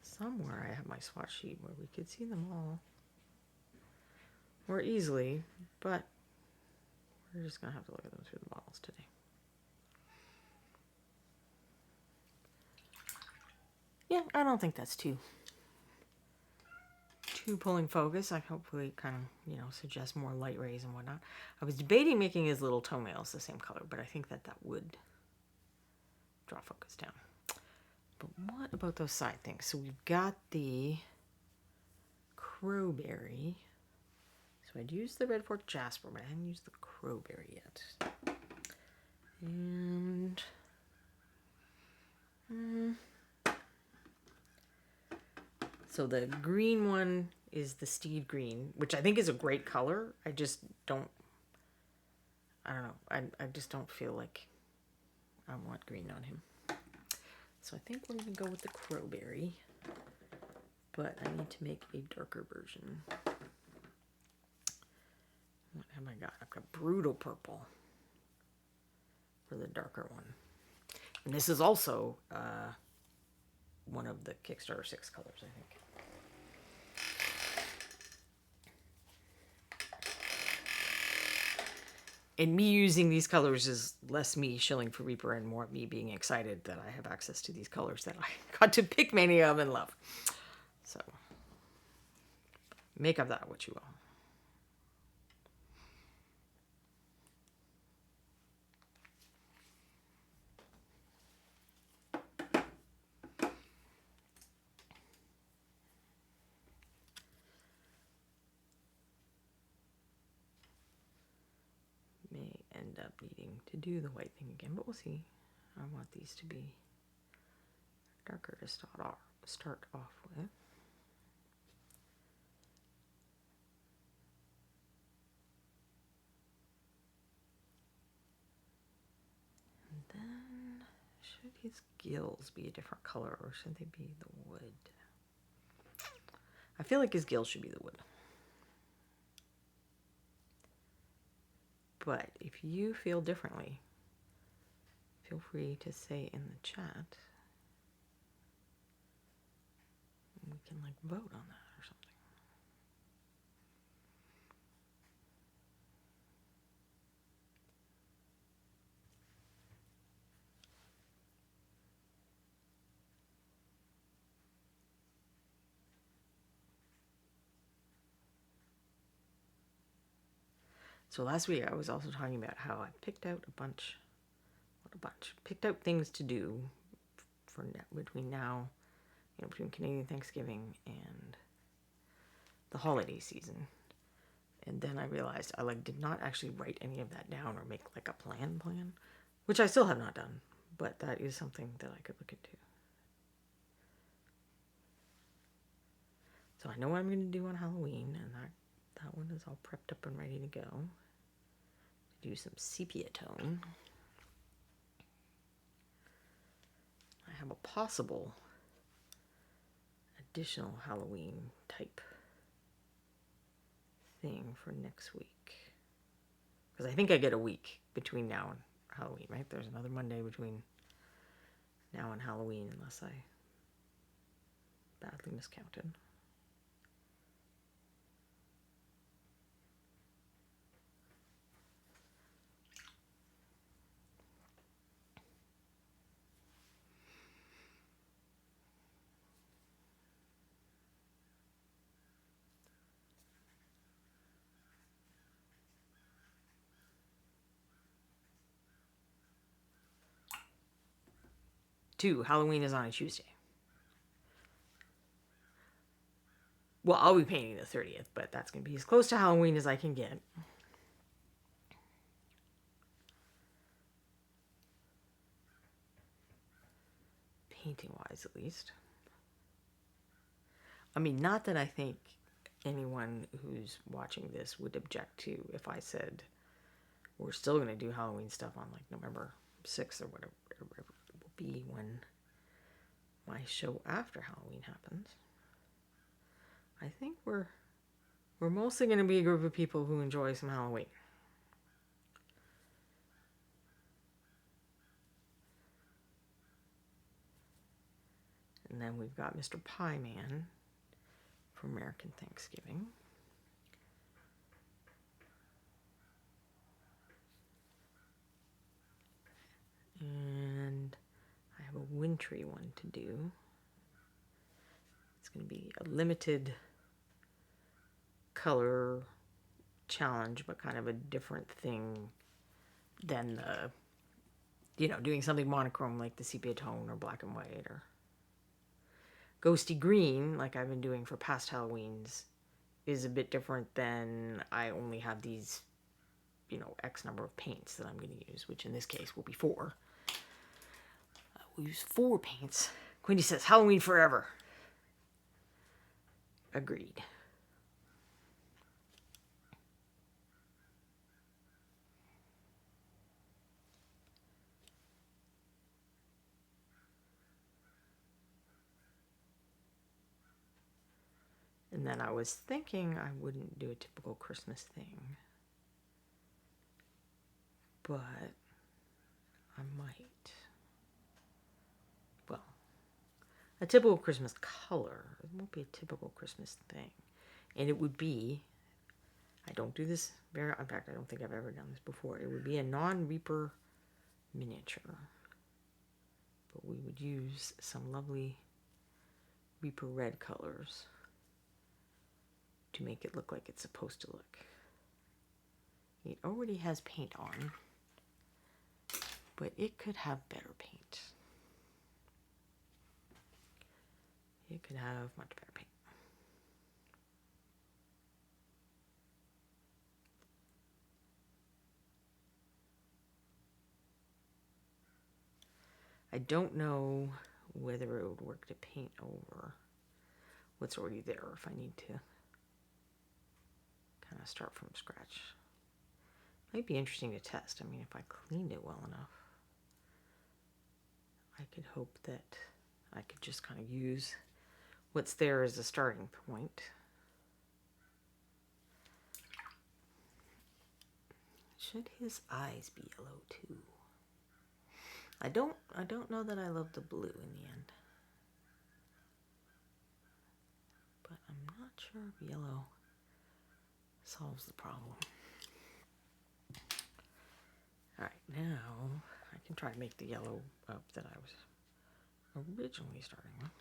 A: Somewhere I have my swatch sheet where we could see them all more easily, but we're just going to have to look at them through the bottles today. Yeah, I don't think that's too pulling focus. I hopefully kind of, suggest more light rays and whatnot. I was debating making his little toenails the same color, but I think that would draw focus down. But what about those side things? So we've got the crowberry. So I'd used the red fork jasper, but I hadn't used the crowberry yet. And so the green one is the Steed Green, which I think is a great color. I just don't, I don't know. I just don't feel like I want green on him. So I think we're going to go with the crowberry, but I need to make a darker version. What have I got? I've got brutal purple for the darker one. And this is also one of the Kickstarter 6 colors, I think. And me using these colors is less me shilling for Reaper and more me being excited that I have access to these colors that I got to pick many of and love. So, make of that what you will. May end up needing to do the white thing again, but we'll see. I want these to be darker to start off with. And then, should his gills be a different color or should they be the wood? I feel like his gills should be the wood. But if you feel differently, feel free to say in the chat. We can like vote on that or something. So last week I was also talking about how I picked out picked out things to do for between now, between Canadian Thanksgiving and the holiday season. And then I realized I did not actually write any of that down or make like a plan, which I still have not done, but that is something that I could look into. So I know what I'm going to do on Halloween, and that one is all prepped up and ready to go. Do some sepia tone. I have a possible additional Halloween type thing for next week. Because I think I get a week between now and Halloween, right? There's another Monday between now and Halloween, unless I badly miscounted. Halloween is on a Tuesday. Well, I'll be painting the 30th, but that's going to be as close to Halloween as I can get. Painting-wise, at least. I mean, not that I think anyone who's watching this would object to if I said we're still going to do Halloween stuff on like November 6th or whatever it will be when my show after Halloween happens. I think we're mostly going to be a group of people who enjoy some Halloween. And then we've got Mr. Pie Man for American Thanksgiving. And I have a wintry one to do. It's going to be a limited color challenge, but kind of a different thing than the, doing something monochrome like the sepia tone or black and white or ghosty green like I've been doing for past Halloweens is a bit different than I only have these, X number of paints that I'm going to use, which in this case will be 4. We'll use 4 paints. Quindy says, Halloween forever. Agreed. And then I was thinking I wouldn't do a typical Christmas thing. But I might. Well, a typical Christmas color. It won't be a typical Christmas thing. And it would be, I don't do this in fact, I don't think I've ever done this before. It would be a non-Reaper miniature. But we would use some lovely Reaper red colors to make it look like it's supposed to look. It already has paint on, but it could have better paint. It could have much better paint. I don't know whether it would work to paint over what's already there, or if I need to kind of start from scratch. Might be interesting to test. I mean, if I cleaned it well enough, I could hope that I could just kind of use what's there as a starting point. Should his eyes be yellow too? I don't know that I love the blue in the end. But I'm not sure if yellow solves the problem. Alright, now I can try to make the yellow up that I was originally starting with.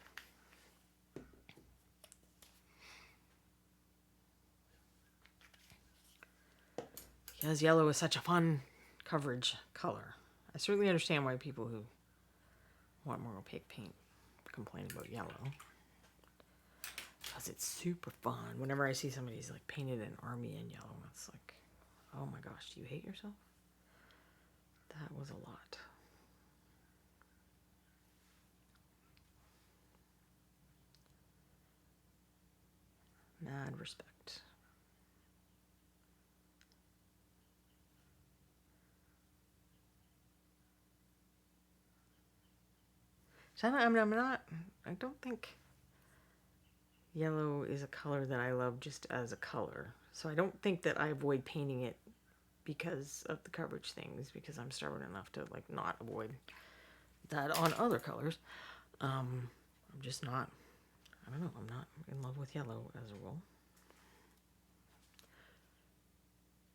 A: Because yellow is such a fun coverage color. I certainly understand why people who want more opaque paint complain about yellow. Because it's super fun. Whenever I see somebody's like painted an army in yellow, it's like, oh my gosh, do you hate yourself? That was a lot. Mad respect. So I don't think yellow is a color that I love just as a color. So I don't think that I avoid painting it because of the coverage things, because I'm stubborn enough to like not avoid that on other colors. I'm just not, I don't know, I'm not in love with yellow as a rule.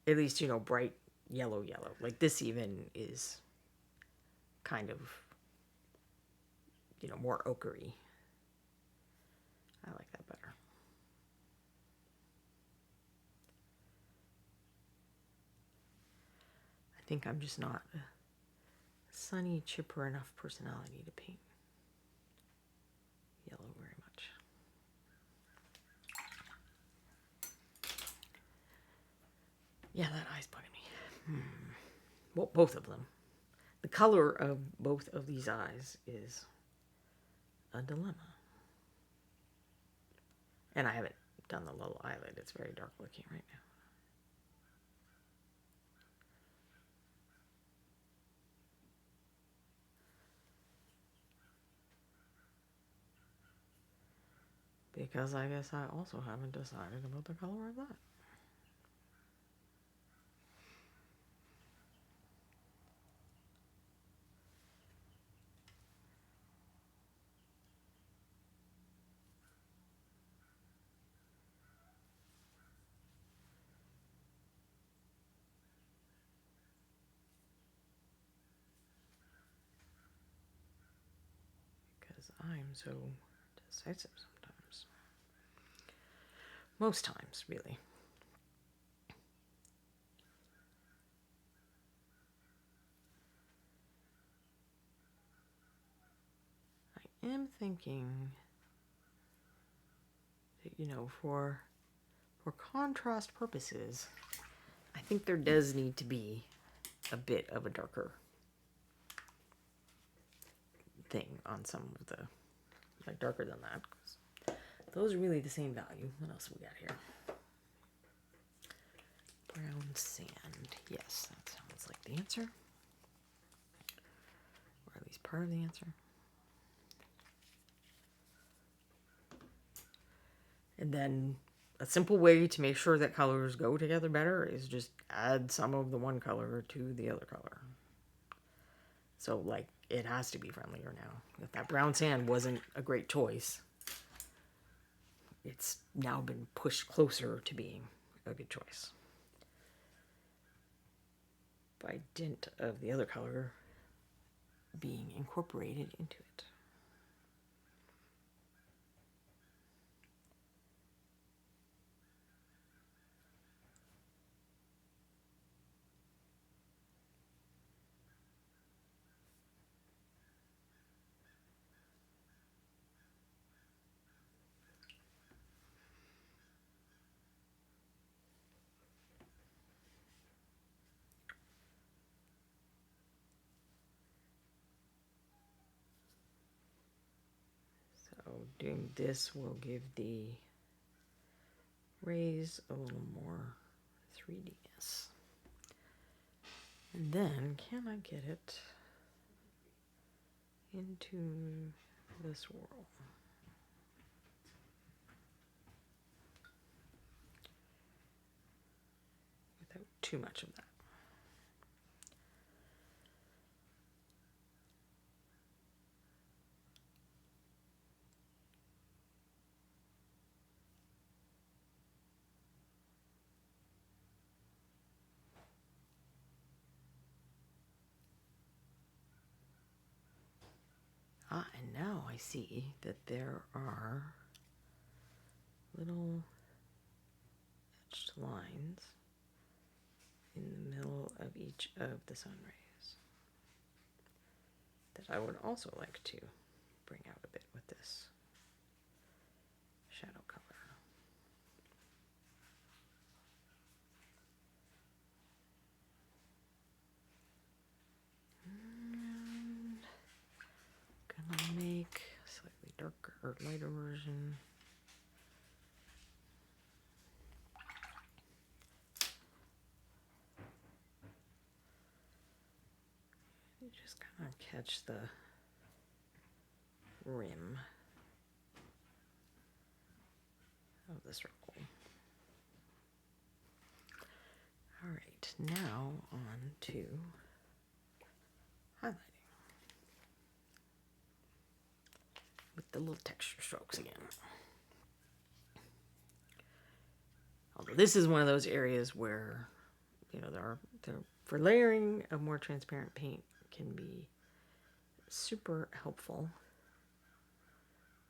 A: At least, you know, bright yellow. Like this even is kind of, you know, more ochre-y. I like that better. I think I'm just not a sunny, chipper enough personality to paint yellow very much. Yeah, that eye's bugging me. Well, both of them. The color of both of these eyes is a dilemma. And I haven't done the little eyelid. It's very dark looking right now. Because I guess I also haven't decided about the color of that. Because I'm so decisive sometimes. Most times, really. I am thinking that, you know, for contrast purposes, I think there does need to be a bit of a darker thing on some of the, like darker than that. 'Cause those are really the same value. What else we got here? Brown sand. Yes, that sounds like the answer. Or at least part of the answer. And then a simple way to make sure that colors go together better is just add some of the one color to the other color. So, like, it has to be friendlier now. If that brown sand wasn't a great choice, it's now been pushed closer to being a good choice by dint of the other color being incorporated into it. doing this will give the rays a little more 3Dness. And then, can I get it into this world? Without too much of that. And now I see that there are little etched lines in the middle of each of the sun rays that I would also like to bring out a bit with this shadow color. And gonna make a slightly darker or lighter version. You just kind of catch the rim of the circle. All right, now on to highlighting with the little texture strokes again. Although this is one of those areas where, you know, for layering, a more transparent paint can be super helpful.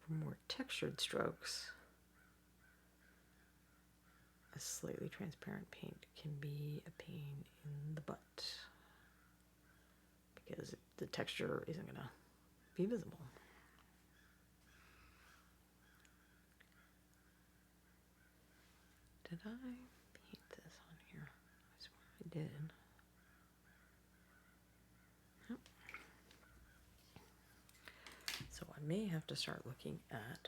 A: For more textured strokes, a slightly transparent paint can be a pain in the butt because the texture isn't going to be visible. Did I paint this on here? I swear I did. Yep. So I may have to start looking at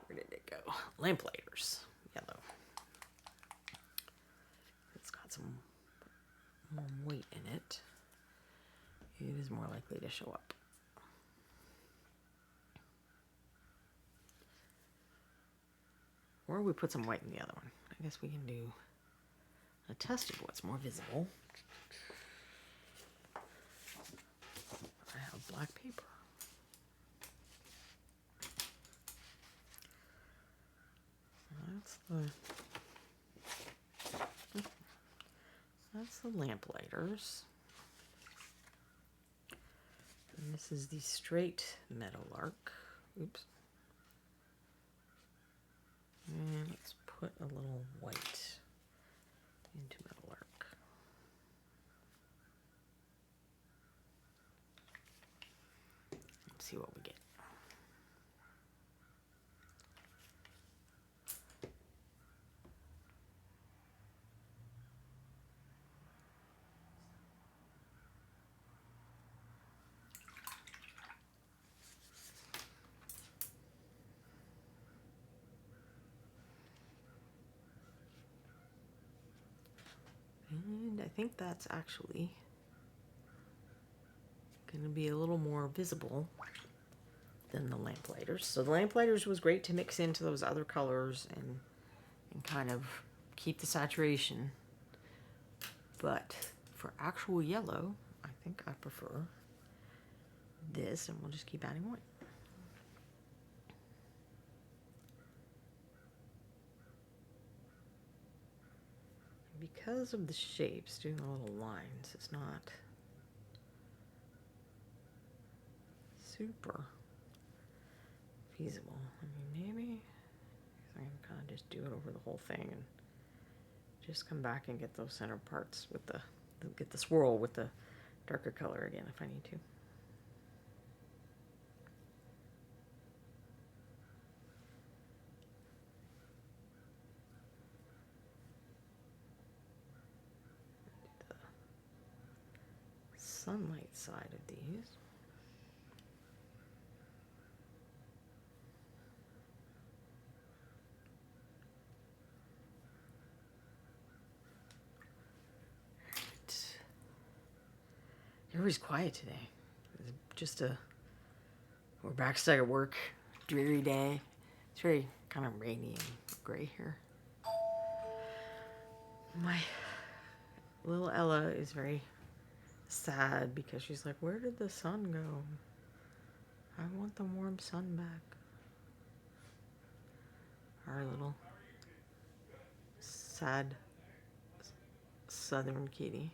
A: where did it go? Lamplighters, yellow. It's got some more weight in it. It is more likely to show up. Or we put some white in the other one. I guess we can do a test of what's more visible. I have black paper. That's the lamplighters. And this is the straight meadowlark. Oops. And let's put a little white into meadowlark. Let's see what we get. And I think that's actually going to be a little more visible than the lamplighters. So the lamplighters was great to mix into those other colors and kind of keep the saturation. But for actual yellow, I think I prefer this, and we'll just keep adding white. Because of the shapes, doing the little lines is not super feasible. I mean, maybe I can kind of just do it over the whole thing and just come back and get those center parts with get the swirl with the darker color again if I need to. Sunlight side of these. Everybody's quiet today. It's just we're backside at work, dreary day. It's very kind of rainy and gray here. My little Ella is very sad because she's like, where did the sun go? I want the warm sun back. Our little sad southern kitty.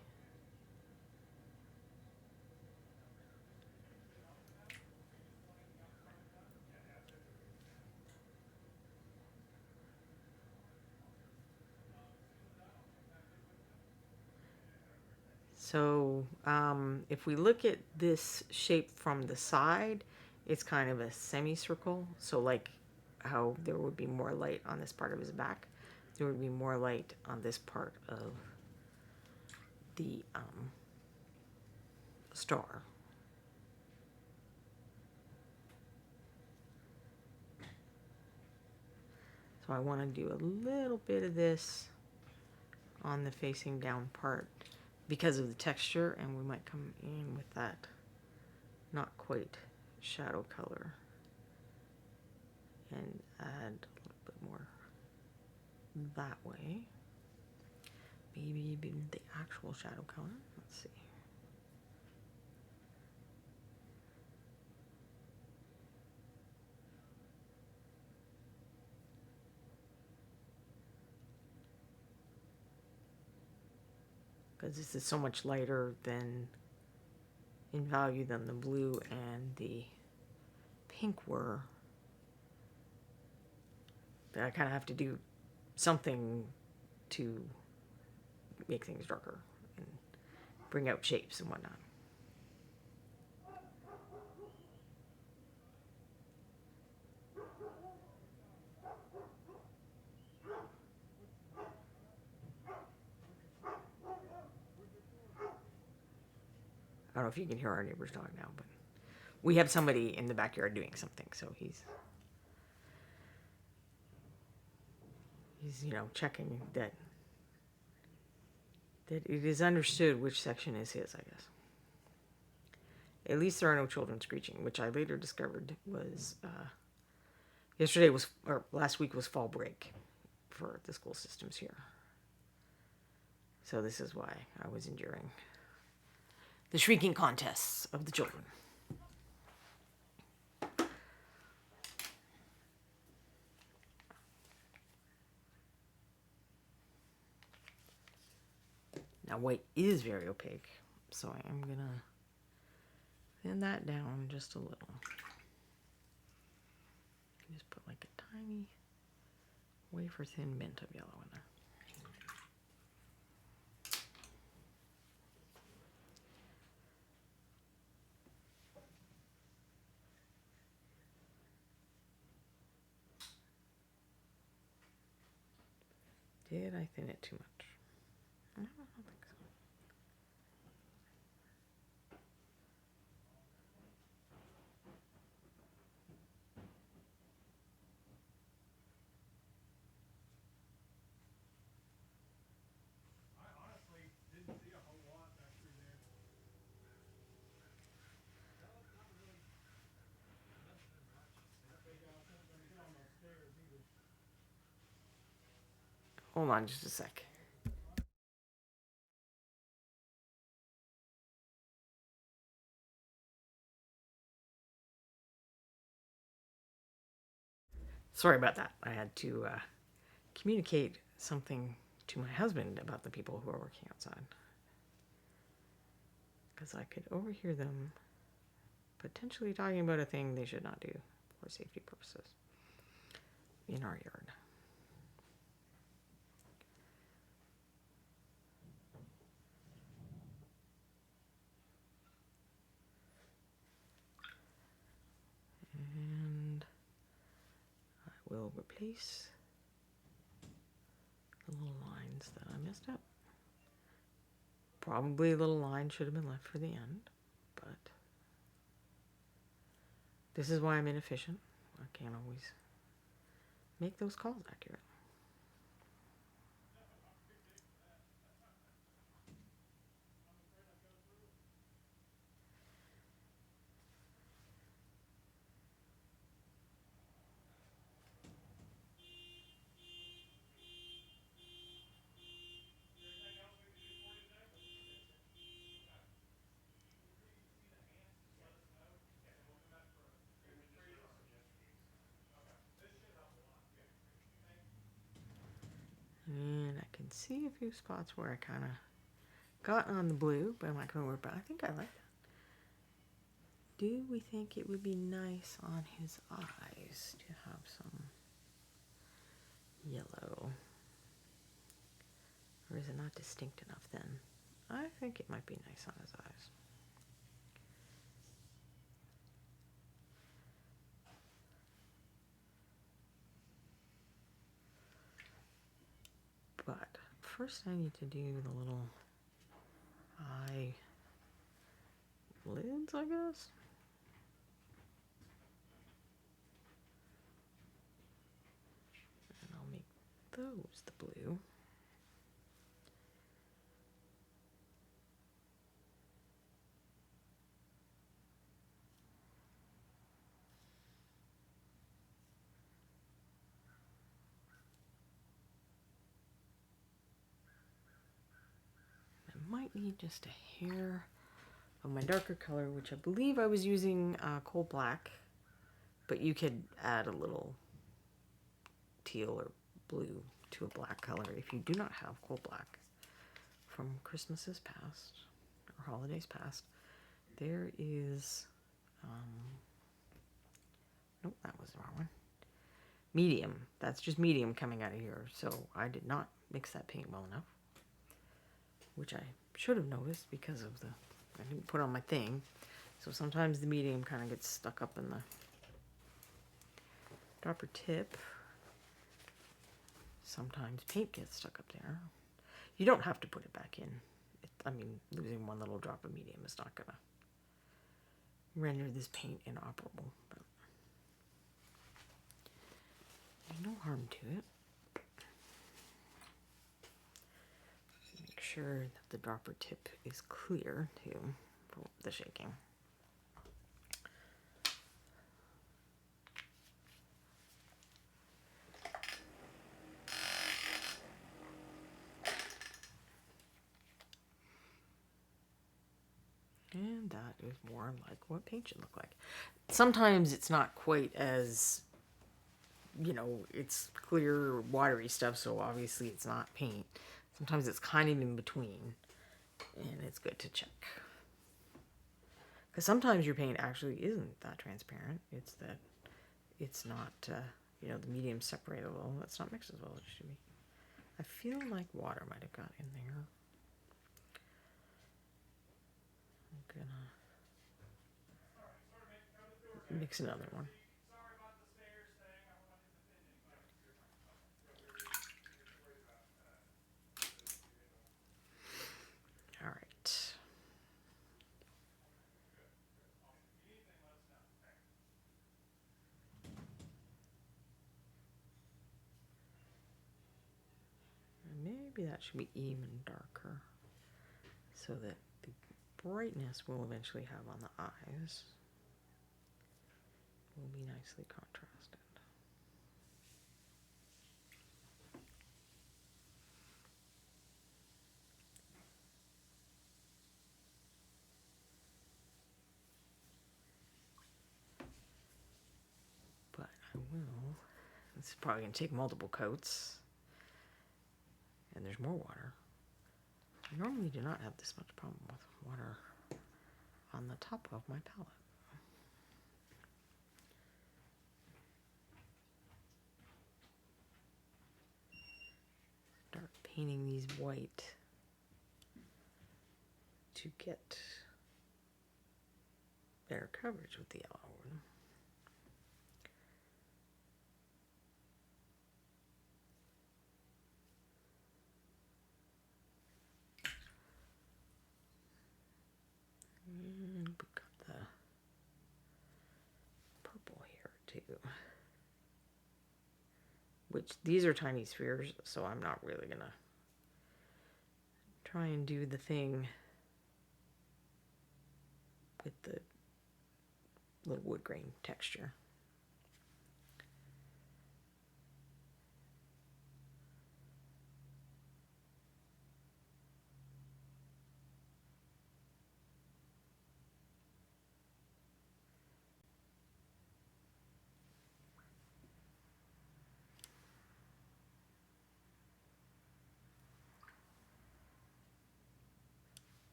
A: So if we look at this shape from the side, it's kind of a semicircle. So like how there would be more light on this part of his back, there would be more light on this part of the star. So I want to do a little bit of this on the facing down part because of the texture, and we might come in with that not quite shadow color and add a little bit more that way. Maybe even the actual shadow color. Let's see. Because this is so much lighter than in value than the blue and the pink were, that I kind of have to do something to make things darker and bring out shapes and whatnot. I don't know if you can hear our neighbor's dog now, but we have somebody in the backyard doing something, so he's you know, checking that it is understood which section is his, I guess. At least there are no children screeching, which I later discovered was last week was fall break for the school systems here. So this is why I was enduring the shrieking contests of the children. Now white is very opaque, so I am gonna thin that down just a little. Just put like a tiny wafer thin mint of yellow in there. Did I thin it too much? No, I don't think so. Hold on just a sec. Sorry about that. I had to communicate something to my husband about the people who are working outside. Because I could overhear them potentially talking about a thing they should not do for safety purposes in our yard. And I will replace the little lines that I messed up. Probably a little line should have been left for the end, but this is why I'm inefficient. I can't always make those calls accurate. can see a few spots where I kind of got on the blue, but I'm not going to worry about it. I think I like that. Do we think it would be nice on his eyes to have some yellow? Or is it not distinct enough then? I think it might be nice on his eyes. But first I need to do the little eye lids, I guess. And I'll make those the blue. I might need just a hair of my darker color, which I believe I was using coal black, but you could add a little teal or blue to a black color if you do not have coal black from Christmases past or holidays past. There is, nope, that was the wrong one. Medium. That's just medium coming out of here. So I did not mix that paint well enough, which I should have noticed because of the, I didn't put on my thing. So sometimes the medium kind of gets stuck up in the dropper tip. Sometimes paint gets stuck up there. You don't have to put it back in. I mean, losing one little drop of medium is not going to render this paint inoperable. But there's no harm to it. Make sure that the dropper tip is clear too for the shaking. And that is more like what paint should look like. Sometimes it's not quite as, you know, it's clear, watery stuff, so obviously it's not paint. Sometimes it's kind of in between, and it's good to check. Because sometimes your paint actually isn't that transparent. It's that it's not, you know, the medium separated well. It's not mixed as well as it should be. I feel like water might have got in there. I'm gonna mix another one. All right. Maybe that should be even darker so that the brightness we'll eventually have on the eyes will be nicely contrasted. But I will, this is probably going to take multiple coats, and there's more water. I normally do not have this much problem with water on the top of my palette. Start painting these white to get better coverage with the yellow. And we've got the purple here too. Which these are tiny spheres, so I'm not really gonna try and do the thing with the little wood grain texture.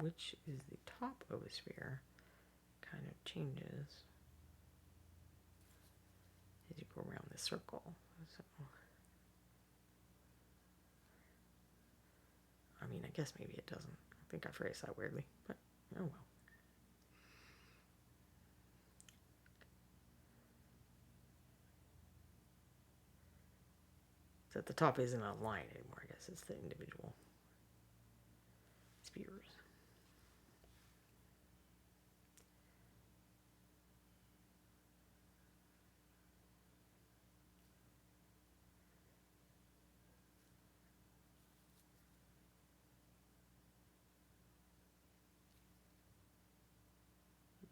A: which is the top of a sphere, kind of changes as you go around the circle. So, I mean, I guess maybe it doesn't. I think I phrased that weirdly, but oh well. So at the top isn't a line anymore, I guess it's the individual spheres.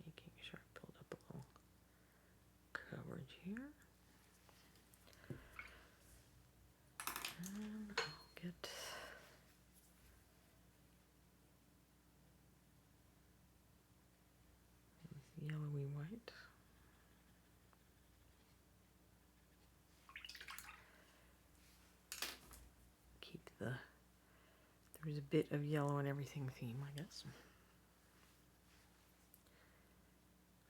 A: Making sure I build up a little coverage here. And I'll get this yellowy white. Keep there's a bit of yellow in everything theme, I guess.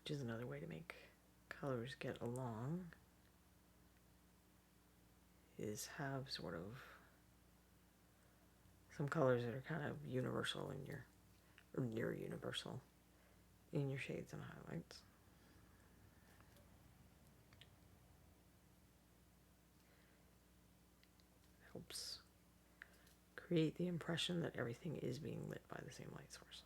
A: Which is another way to make colors get along, is have sort of some colors that are kind of universal in your, or near universal in your shades and highlights. Helps create the impression that everything is being lit by the same light source.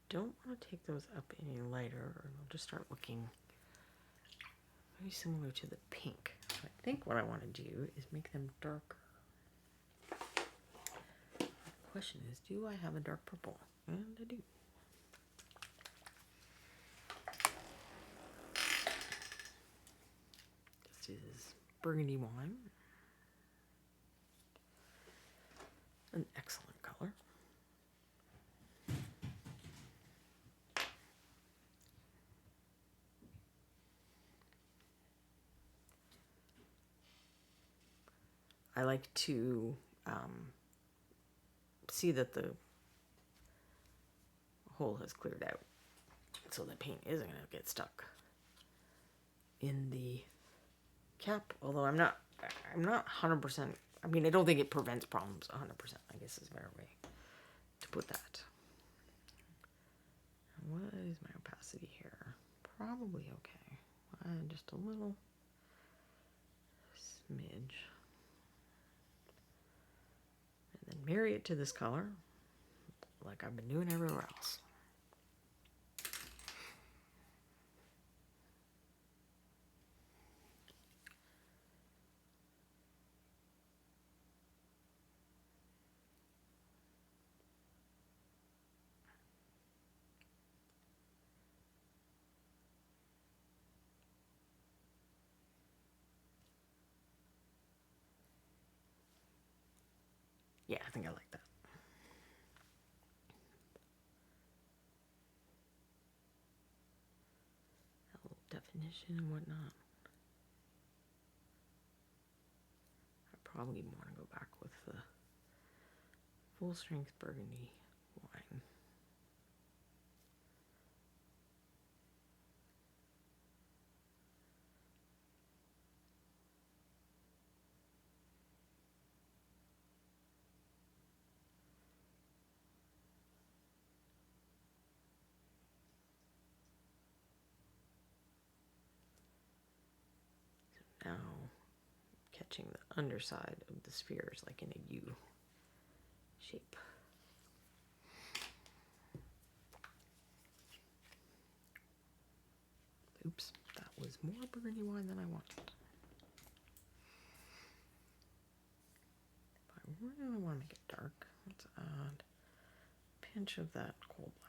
A: Don't want to take those up any lighter or they'll just start looking very similar to the pink. So I think what I want to do is make them darker. The question is, do I have a dark purple? And I do. This is burgundy wine. An excellent color. I like to see that the hole has cleared out so the paint isn't going to get stuck in the cap, although I'm not 100%. I mean, I don't think it prevents problems 100%. I guess is a better way to put that. What is my opacity here? Probably okay. Just a little smidge. And then marry it to this color like I've been doing everywhere else. Yeah, I think I like that. A little definition and whatnot. I probably want to go back with the full strength burgundy wine. So now catching the underside of the spheres like in a U shape. Oops, that was more burgundy wine than I wanted. If I really want to make it dark, let's add a pinch of that coal black.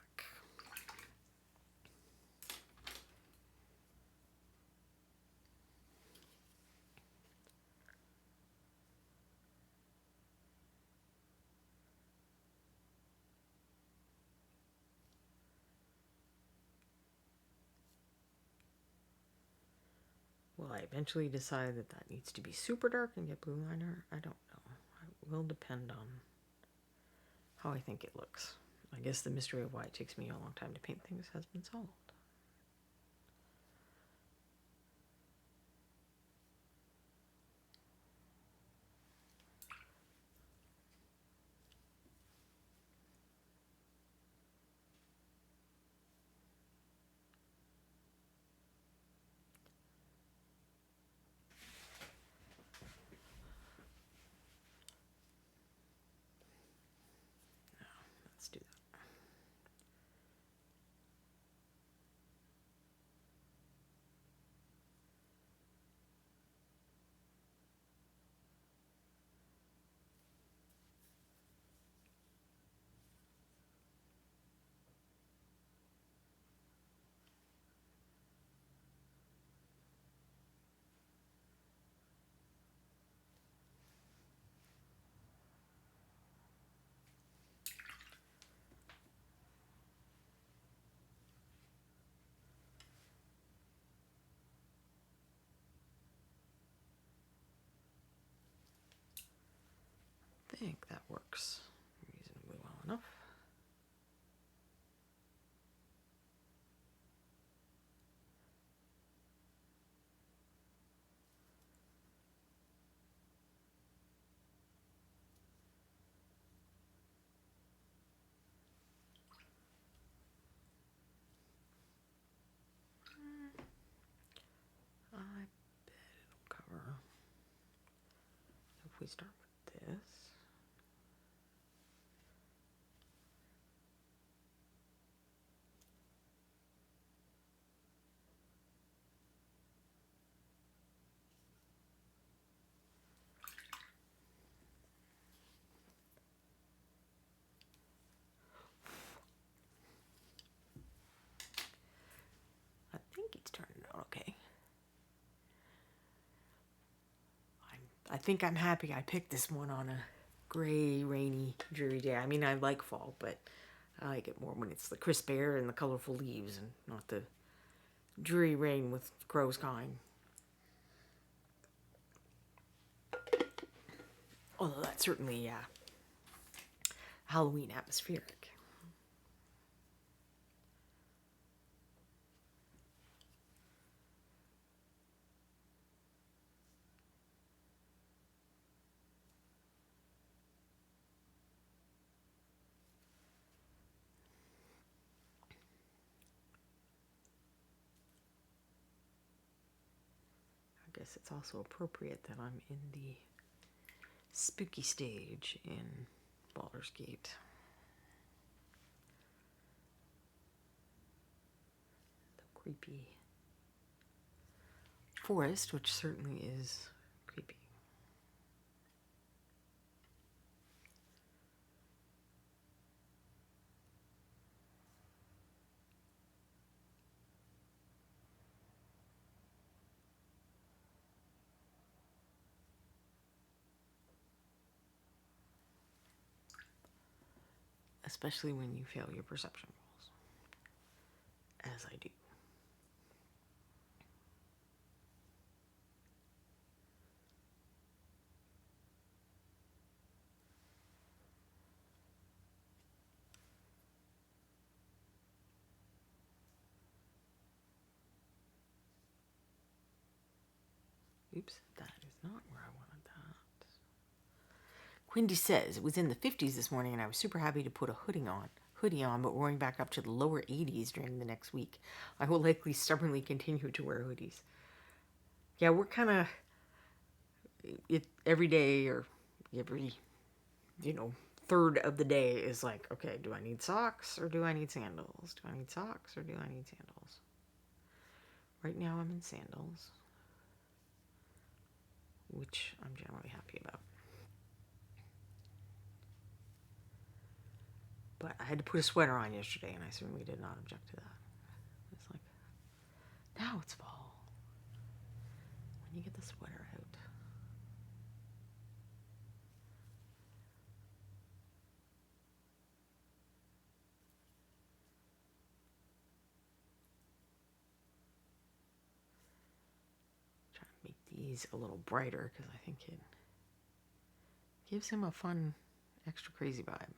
A: will I eventually decide that that needs to be super dark and get blue liner? I don't know. It will depend on how I think it looks. I guess the mystery of why it takes me a long time to paint things has been solved. Let's do that. I think that works reasonably well enough. I bet it'll cover. If we start with this. I think it's turning out okay. I think I'm happy I picked this one on a gray, rainy, dreary day. I mean, I like fall, but I like it more when it's the crisp air and the colorful leaves and not the dreary rain with crows cawing. Although that's certainly Halloween atmospheric. I guess it's also appropriate that I'm in the spooky stage in Baldur's Gate. The creepy forest, which certainly is creepy. Especially when you fail your perception rolls, as I do. Oops, that is not where I wanted that. Quindy says, it was in the 50s this morning and I was super happy to put a hoodie on, but warming back up to the lower 80s during the next week. I will likely stubbornly continue to wear hoodies. Yeah, we're kind of, every day or every, third of the day is like, okay, do I need socks or do I need sandals? Do I need socks or do I need sandals? Right now I'm in sandals, which I'm generally happy about. But I had to put a sweater on yesterday, and I certainly did not object to that. It's like, now it's fall. When you get the sweater out. these a little brighter because I think it gives him a fun, extra crazy vibe.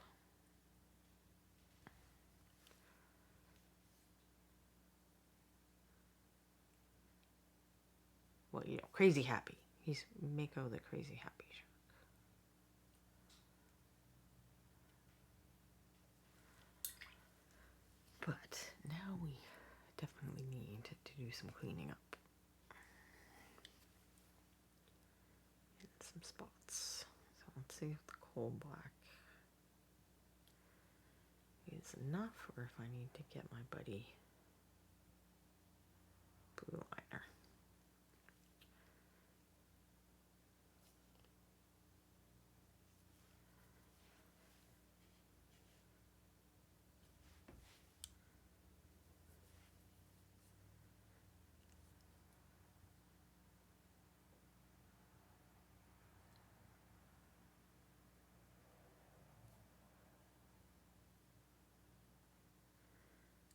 A: Well, you know, crazy happy. He's Mako the crazy happy shark. But now we definitely need to do some cleaning up. And some spots. So let's see if the coal black is enough or if I need to get my buddy blue liner.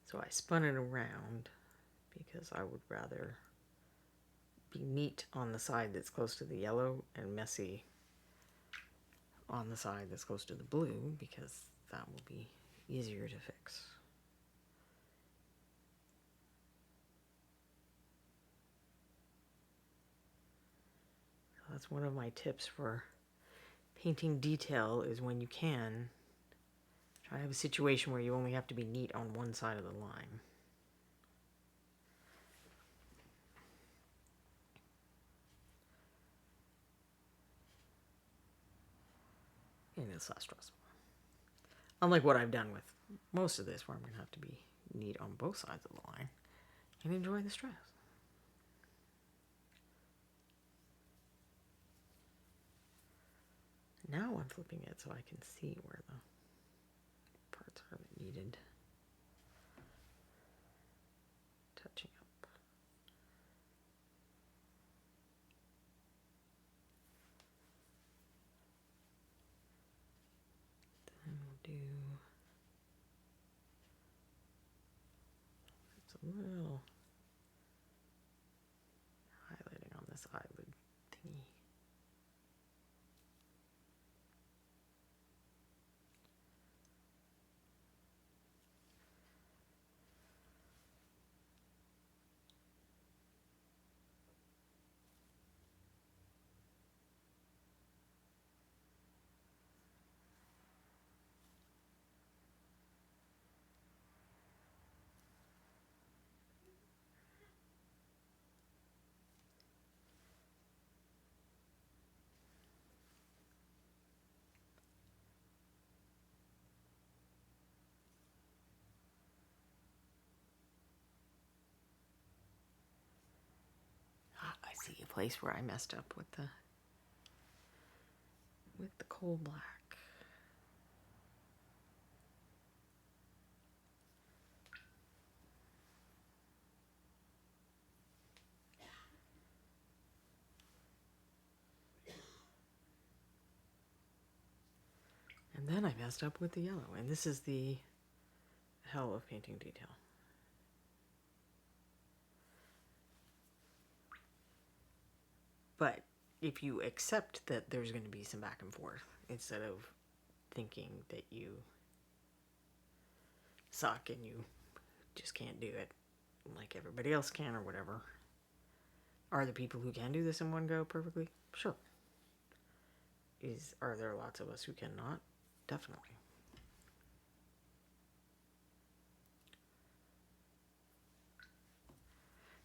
A: So I spun it around because I would rather be neat on the side that's close to the yellow and messy on the side that's close to the blue because that will be easier to fix. So that's one of my tips for painting detail is when you can, try to have a situation where you only have to be neat on one side of the line. And it's less stressful. Unlike what I've done with most of this, where I'm going to have to be neat on both sides of the line and enjoy the stress. Now I'm flipping it so I can see where the parts are that needed touching up. Then we'll do it's a little highlighting on this eyelid thingy. I see a place where I messed up with the coal black. And then I messed up with the yellow, and this is the hell of painting detail. But if you accept that there's going to be some back and forth, instead of thinking that you suck and you just can't do it like everybody else can or whatever, are the people who can do this in one go perfectly? Sure. Are there lots of us who cannot? Definitely.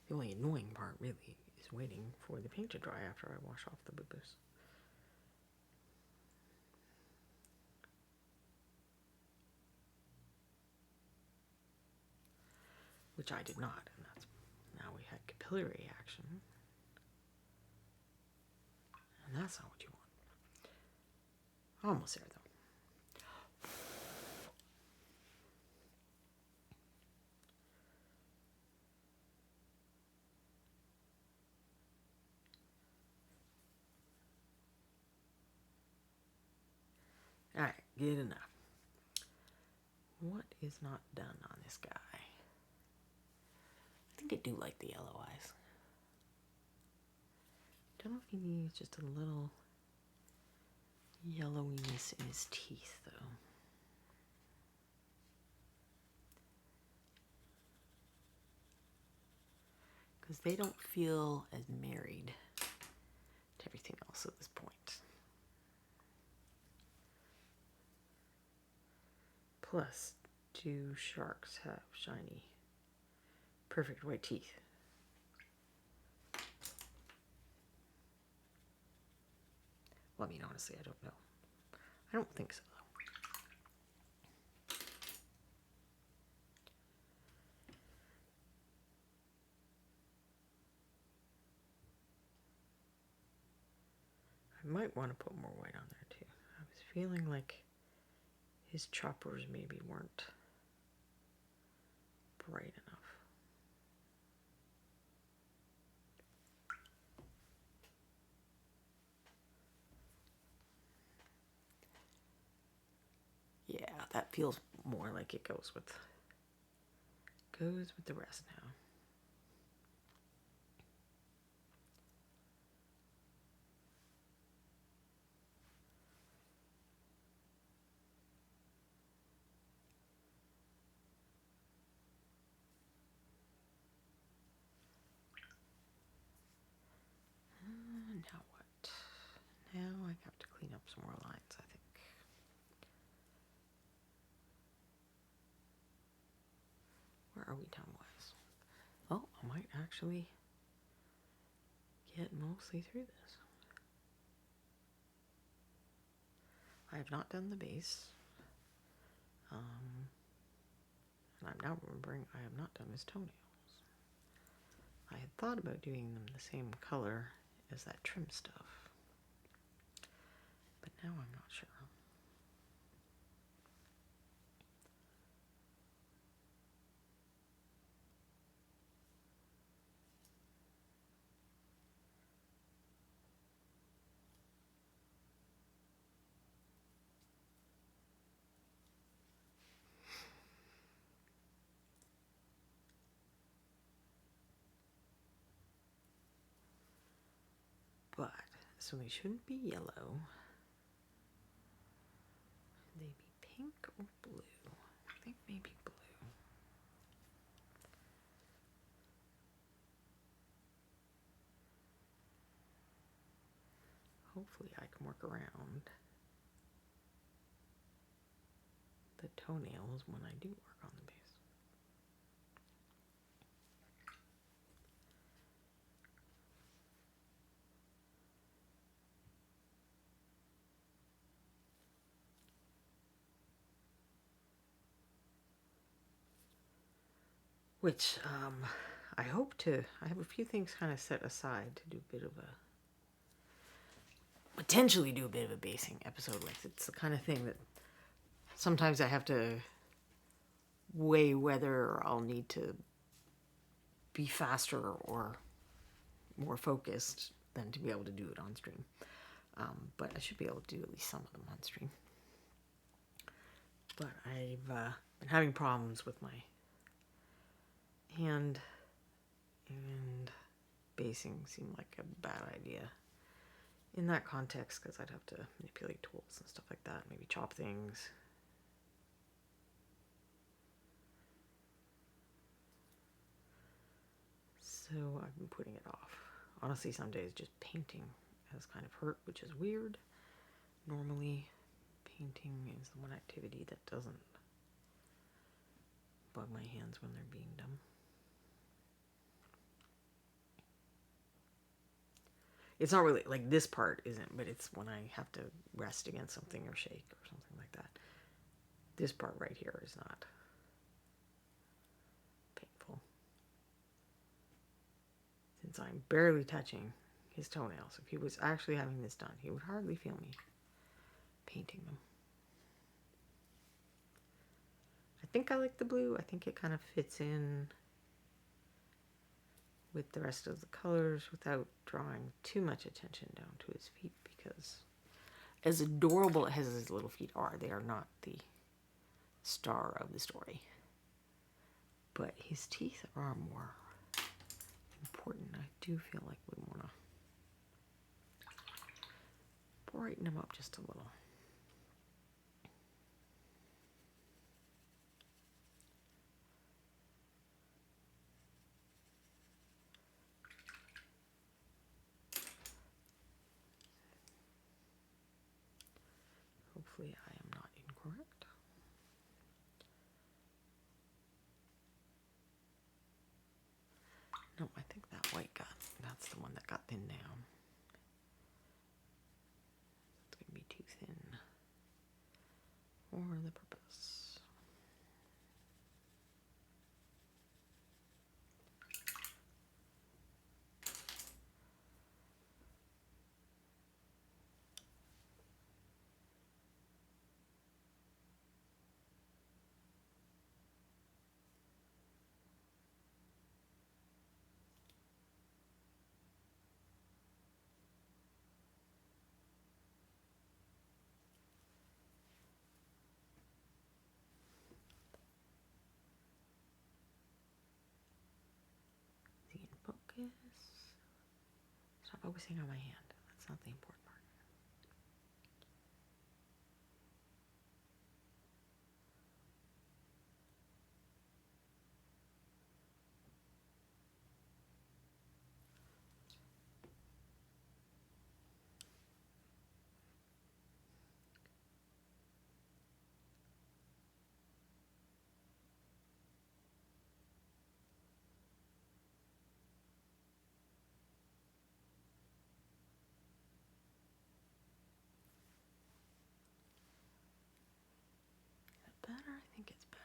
A: The only annoying part really is waiting for the paint to dry after I wash off the boo-boos. Which I did not, and that's now we had capillary action. And that's not what you want. Almost there though. Alright, good enough. What is not done on this guy? I think I do like the yellow eyes. Don't know if he needs just a little yellowiness in his teeth, though. Because they don't feel as married to everything else at this point. Plus, do sharks have shiny, perfect white teeth? Well, I mean, honestly, I don't know. I don't think so, though. I might want to put more white on there, too. I was feeling like his choppers maybe weren't bright enough. Yeah, that feels more like it goes with the rest now. Now what? Now I have to clean up some more lines, I think. Where are we time-wise? Oh, I might actually get mostly through this. I have not done the base. And I'm now remembering I have not done his toenails. I had thought about doing them the same color as that trim stuff. But now I'm not sure. But, so they shouldn't be yellow. Should they be pink or blue? I think maybe blue. Hopefully I can work around the toenails when I do work on the base. Which I hope to, I have a few things kind of set aside to do a bit of a, potentially do a bit of a basing episode. Like, it's the kind of thing that sometimes I have to weigh whether I'll need to be faster or more focused than to be able to do it on stream. But I should be able to do at least some of them on stream. But I've been having problems with my hand, and basing seemed like a bad idea in that context, because I'd have to manipulate tools and stuff like that, maybe chop things. So I've been putting it off. Honestly, some days just painting has kind of hurt, which is weird. Normally, painting is the one activity that doesn't bug my hands when they're being done. It's not really, like, this part isn't, but it's when I have to rest against something or shake or something like that. This part right here is not painful, since I'm barely touching his toenails. If he was actually having this done, he would hardly feel me painting them. I think I like the blue. I think it kind of fits in with the rest of the colors without drawing too much attention down to his feet, because as adorable as his little feet are, they are not the star of the story. But his teeth are more important. I do feel like we want to brighten them up just a little. Hopefully I am not incorrect. No, I think that white that's the one that got thin down. It's going to be too thin for the purpose. Focus. Stop focusing on my hand. That's not the important part. Better? I think it's better.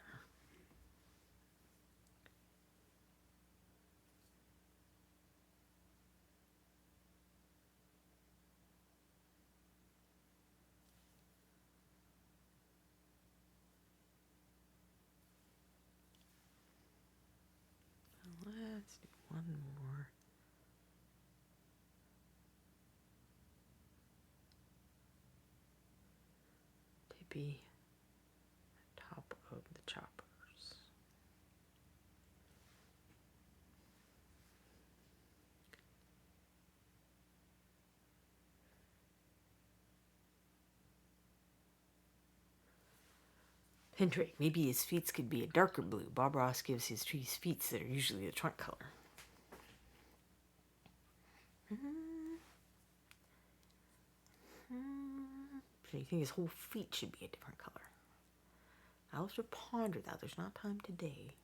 A: Let's do one more. Tippy top of the choppers. Hint trick. Maybe his feet could be a darker blue. Bob Ross gives his trees feet that are usually the trunk color. So you think his whole feet should be a different color. I'll have to ponder that. There's not time today.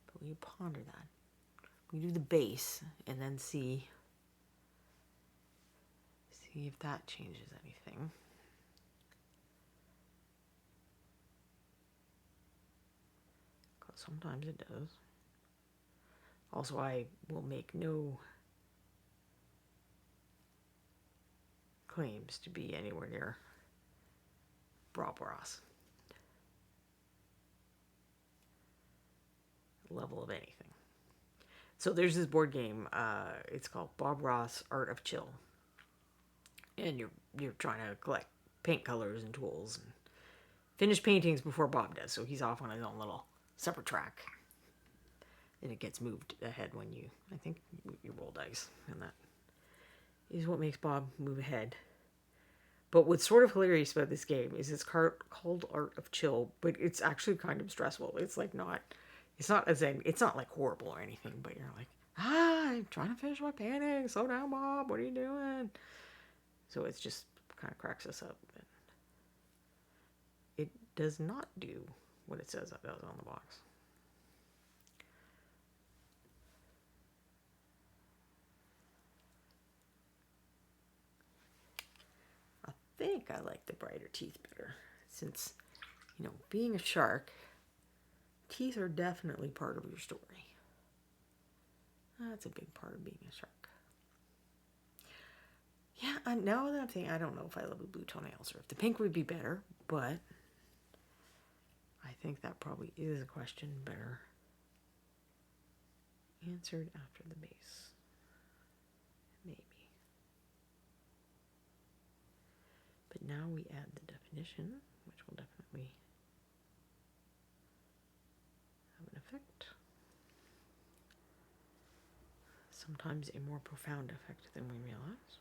A: But we ponder that. We do the base and then see if that changes anything. Because sometimes it does. Also, I will make no claims to be anywhere near Bob Ross level of anything. So there's this board game. It's called Bob Ross Art of Chill, and you're trying to collect paint colors and tools and finish paintings before Bob does. So he's off on his own little separate track, and it gets moved ahead when you, I think, you roll dice, and that is what makes Bob move ahead. But what's sort of hilarious about this game is it's called Art of Chill, but it's actually kind of stressful. It's like it's not like horrible or anything, but you're like, I'm trying to finish my painting. Slow down, Bob. What are you doing? So it's just kind of cracks us up. It does not do what it says it does on the box. I think I like the brighter teeth better, since, being a shark, teeth are definitely part of your story. That's a big part of being a shark. Yeah, now that I'm thinking, I don't know if I love the blue toenails or if the pink would be better, but I think that probably is a question better answered after the base. Maybe. But now we add the definition, which will definitely have an effect. Sometimes a more profound effect than we realize.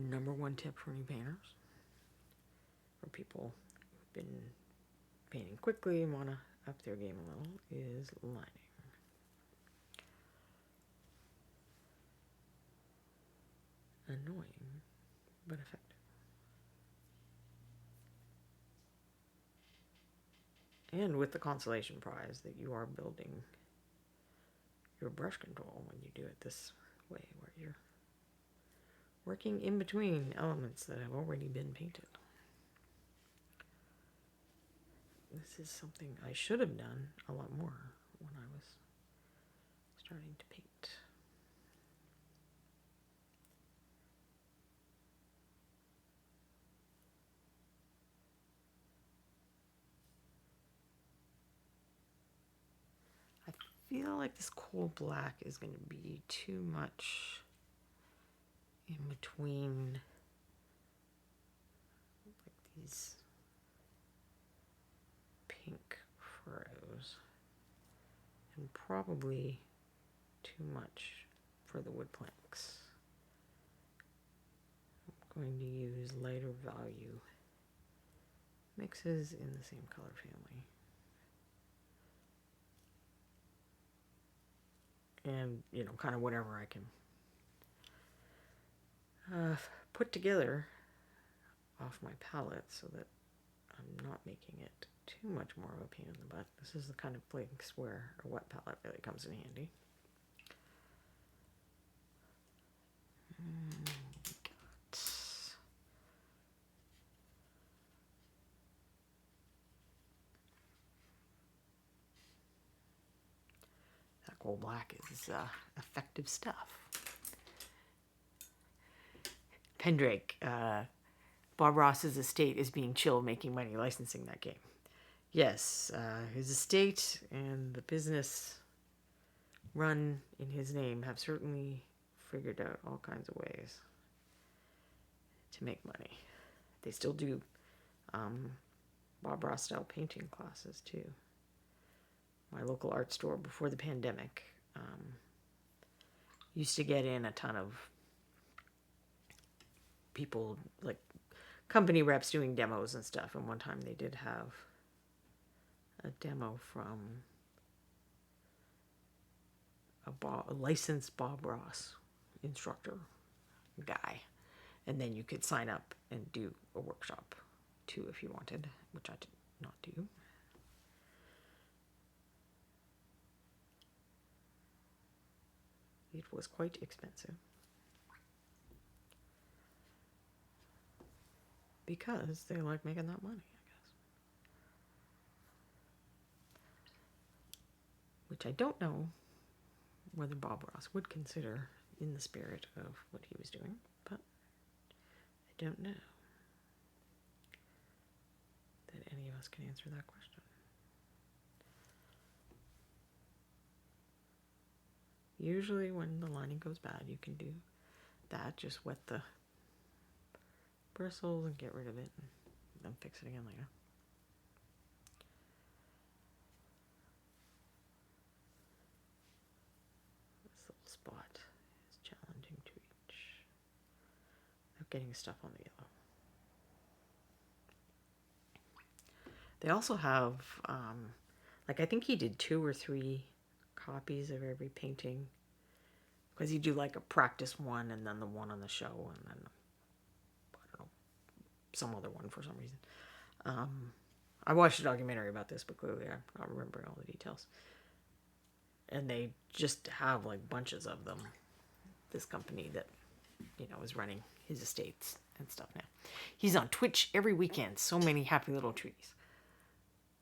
A: number one tip for new painters, or people who've been painting quickly and want to up their game a little, is lining. Annoying, but effective. And with the consolation prize that you are building your brush control when you do it this way, where you're working in between elements that have already been painted. This is something I should have done a lot more when I was starting to paint. I feel like this coal black is going to be too much in between, like these pink furrows, and probably too much for the wood planks. I'm going to use lighter value mixes in the same color family. And, you know, kind of whatever I can put together off my palette so that I'm not making it too much more of a pain in the butt. This is the kind of place where a wet palette really comes in handy. That coal black is effective stuff. Pendrake, Bob Ross's estate is being chilled, making money licensing that game. Yes, his estate and the business run in his name have certainly figured out all kinds of ways to make money. They still do Bob Ross style painting classes too. My local art store before the pandemic used to get in a ton of people, like company reps doing demos and stuff. And one time they did have a demo from a licensed Bob Ross instructor guy. And then you could sign up and do a workshop too if you wanted, which I did not do. It was quite expensive. Because they like making that money, I guess. Which I don't know whether Bob Ross would consider in the spirit of what he was doing, but I don't know that any of us can answer that question. Usually when the lining goes bad, you can do that. Just wet the bristles and get rid of it, and then fix it again later. This little spot is challenging to reach without getting stuff on the yellow. They also have, like I think he did 2 or 3 copies of every painting, because you do like a practice one and then the one on the show and then I don't know, some other one for some reason. I watched a documentary about this, but clearly I'm not remembering all the details. And they just have like bunches of them. This company that, you know, is running his estates and stuff now. He's on Twitch every weekend. So many happy little trees.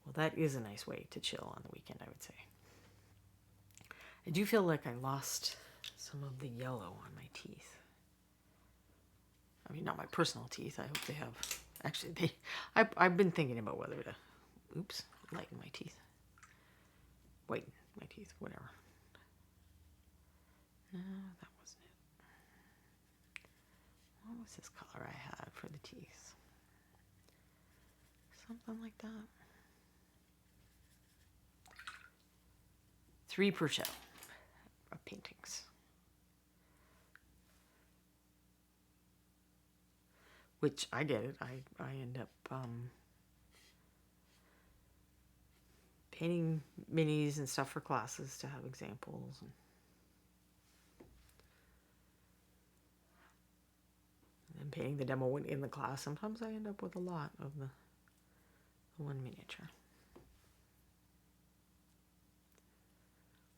A: Well, that is a nice way to chill on the weekend, I would say. I do feel like I lost some of the yellow on my teeth. I mean, not my personal teeth. I hope they have... Actually, I've been thinking about whether to... Oops, lighten my teeth. Whiten my teeth, whatever. No, that wasn't it. What was this color I had for the teeth? Something like that. 3 per show of paintings. which I get it. I end up painting minis and stuff for classes to have examples. And painting the demo in the class, sometimes I end up with a lot of the one miniature.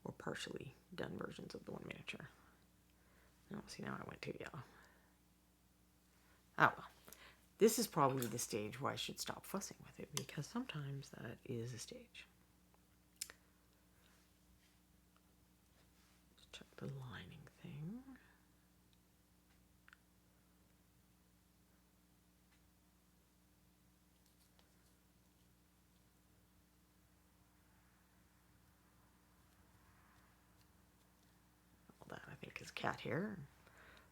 A: Or partially done versions of the one miniature. Oh, see, now I went too yellow. Oh well. This is probably the stage where I should stop fussing with it, because sometimes that is a stage. Let's check the lining thing. Well, that I think is cat hair.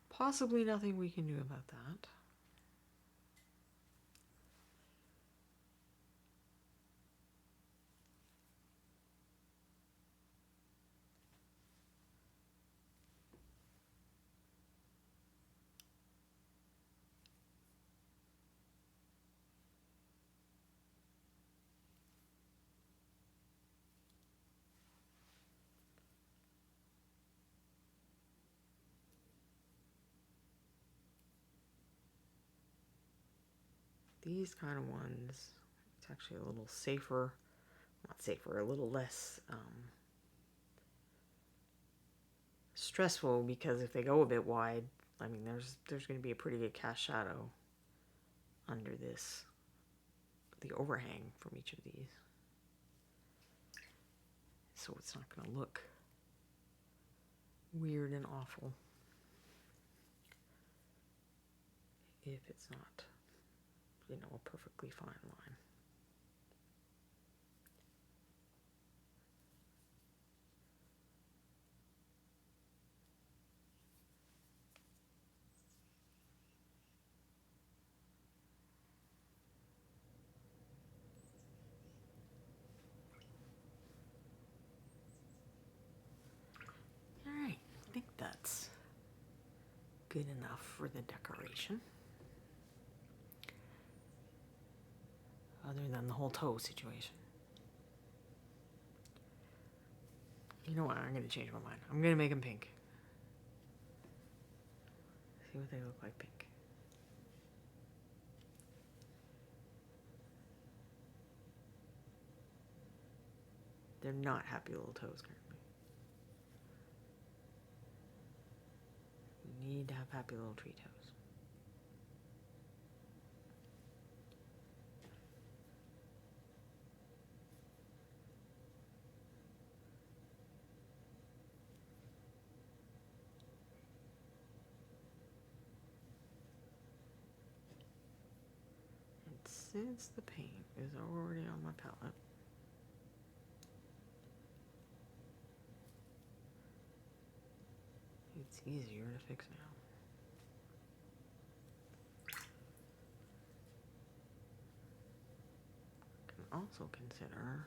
A: Possibly nothing we can do about that. These kind of ones, it's actually a little safer, not safer, a little less stressful, because if they go a bit wide, I mean, there's going to be a pretty good cast shadow under this, the overhang from each of these. So it's not going to look weird and awful if it's not, you know, a perfectly fine line. Alright, I think that's good enough for the decoration. Other than the whole toe situation. You know what? I'm going to change my mind. I'm going to make them pink. See what they look like pink. They're not happy little toes currently. We need to have happy little tree toes. And since the paint is already on my palette, it's easier to fix now. Can also consider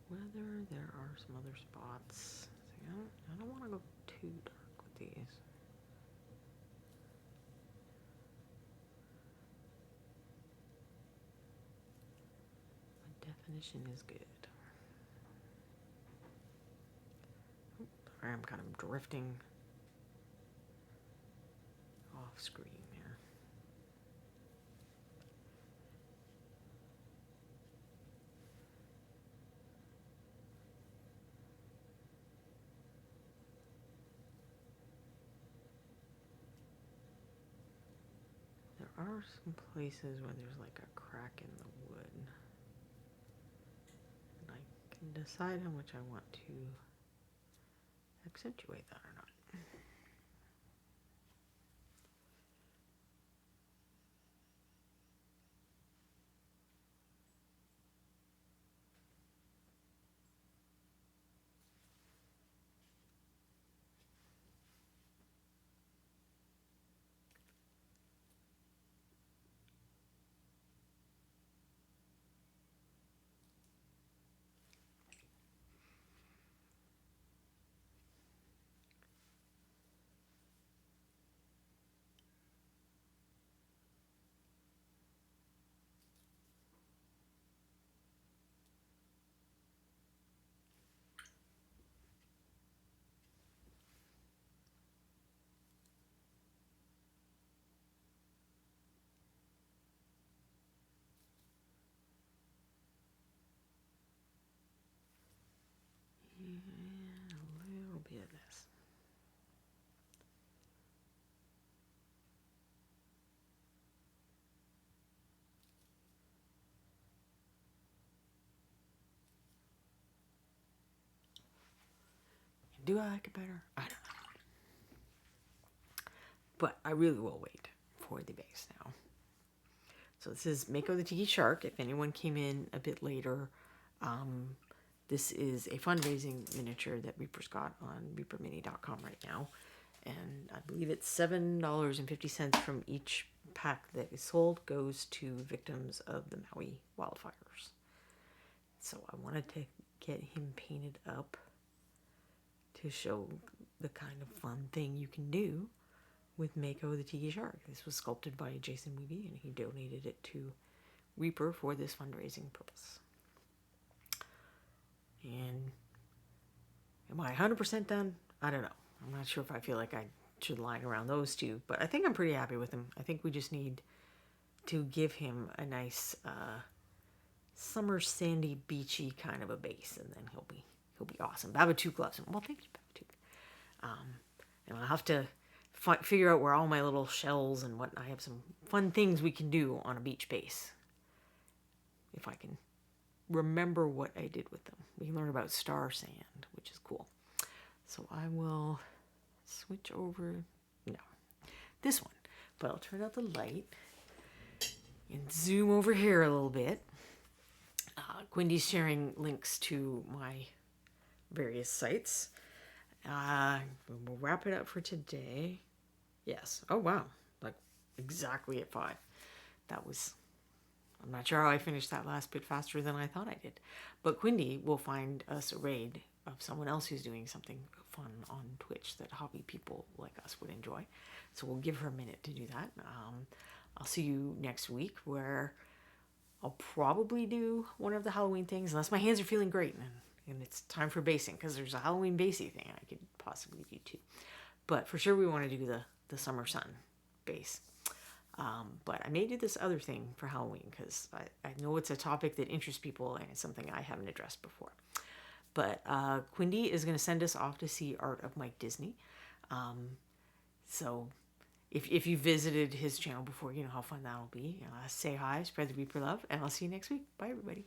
A: whether there are some other spots. See, I don't want to go too dark with these. My definition is good. Sorry, I'm kind of drifting off screen there. There are some places where there's like a crack in the wood. And I can decide how much I want to accentuate that or not. Do I like it better? I don't know. But I really will wait for the base now. So this is Mako the Tiki Shark. If anyone came in a bit later, this is a fundraising miniature that Reaper's got on reapermini.com right now. And I believe it's $7.50 from each pack that is sold goes to victims of the Maui wildfires. So I wanted to get him painted up to show the kind of fun thing you can do with Mako the Tiki Shark. This was sculpted by Jason Weeby, and he donated it to Reaper for this fundraising purpose. And am I 100% done? I don't know. I'm not sure if I feel like I should line around those two, but I think I'm pretty happy with him. I think we just need to give him a nice summer sandy beachy kind of a base, and then he'll be awesome. Babatuk loves him. Well, thank you, Babatuk. And I'll have to figure out where all my little shells and what I have some fun things we can do on a beach base. If I can remember what I did with them. We can learn about star sand, which is cool. So I will switch over, no, this one. But I'll turn out the light and zoom over here a little bit. Quindy's sharing links to my various sites. We'll wrap it up for today. Yes. Oh, wow. Like exactly at 5. I'm not sure how I finished that last bit faster than I thought I did. But Quindy will find us a raid of someone else who's doing something fun on Twitch that hobby people like us would enjoy. So we'll give her a minute to do that. I'll see you next week, where I'll probably do one of the Halloween things, unless my hands are feeling great and it's time for basing, because there's a Halloween basing thing I could possibly do too. But for sure we want to do the summer sun base. But I may do this other thing for Halloween, because I know it's a topic that interests people and it's something I haven't addressed before. But Quindy is going to send us off to see art of Mike Disney. So if you visited his channel before, you know how fun that'll be. Say hi, spread the Reaper love, and I'll see you next week. Bye, everybody.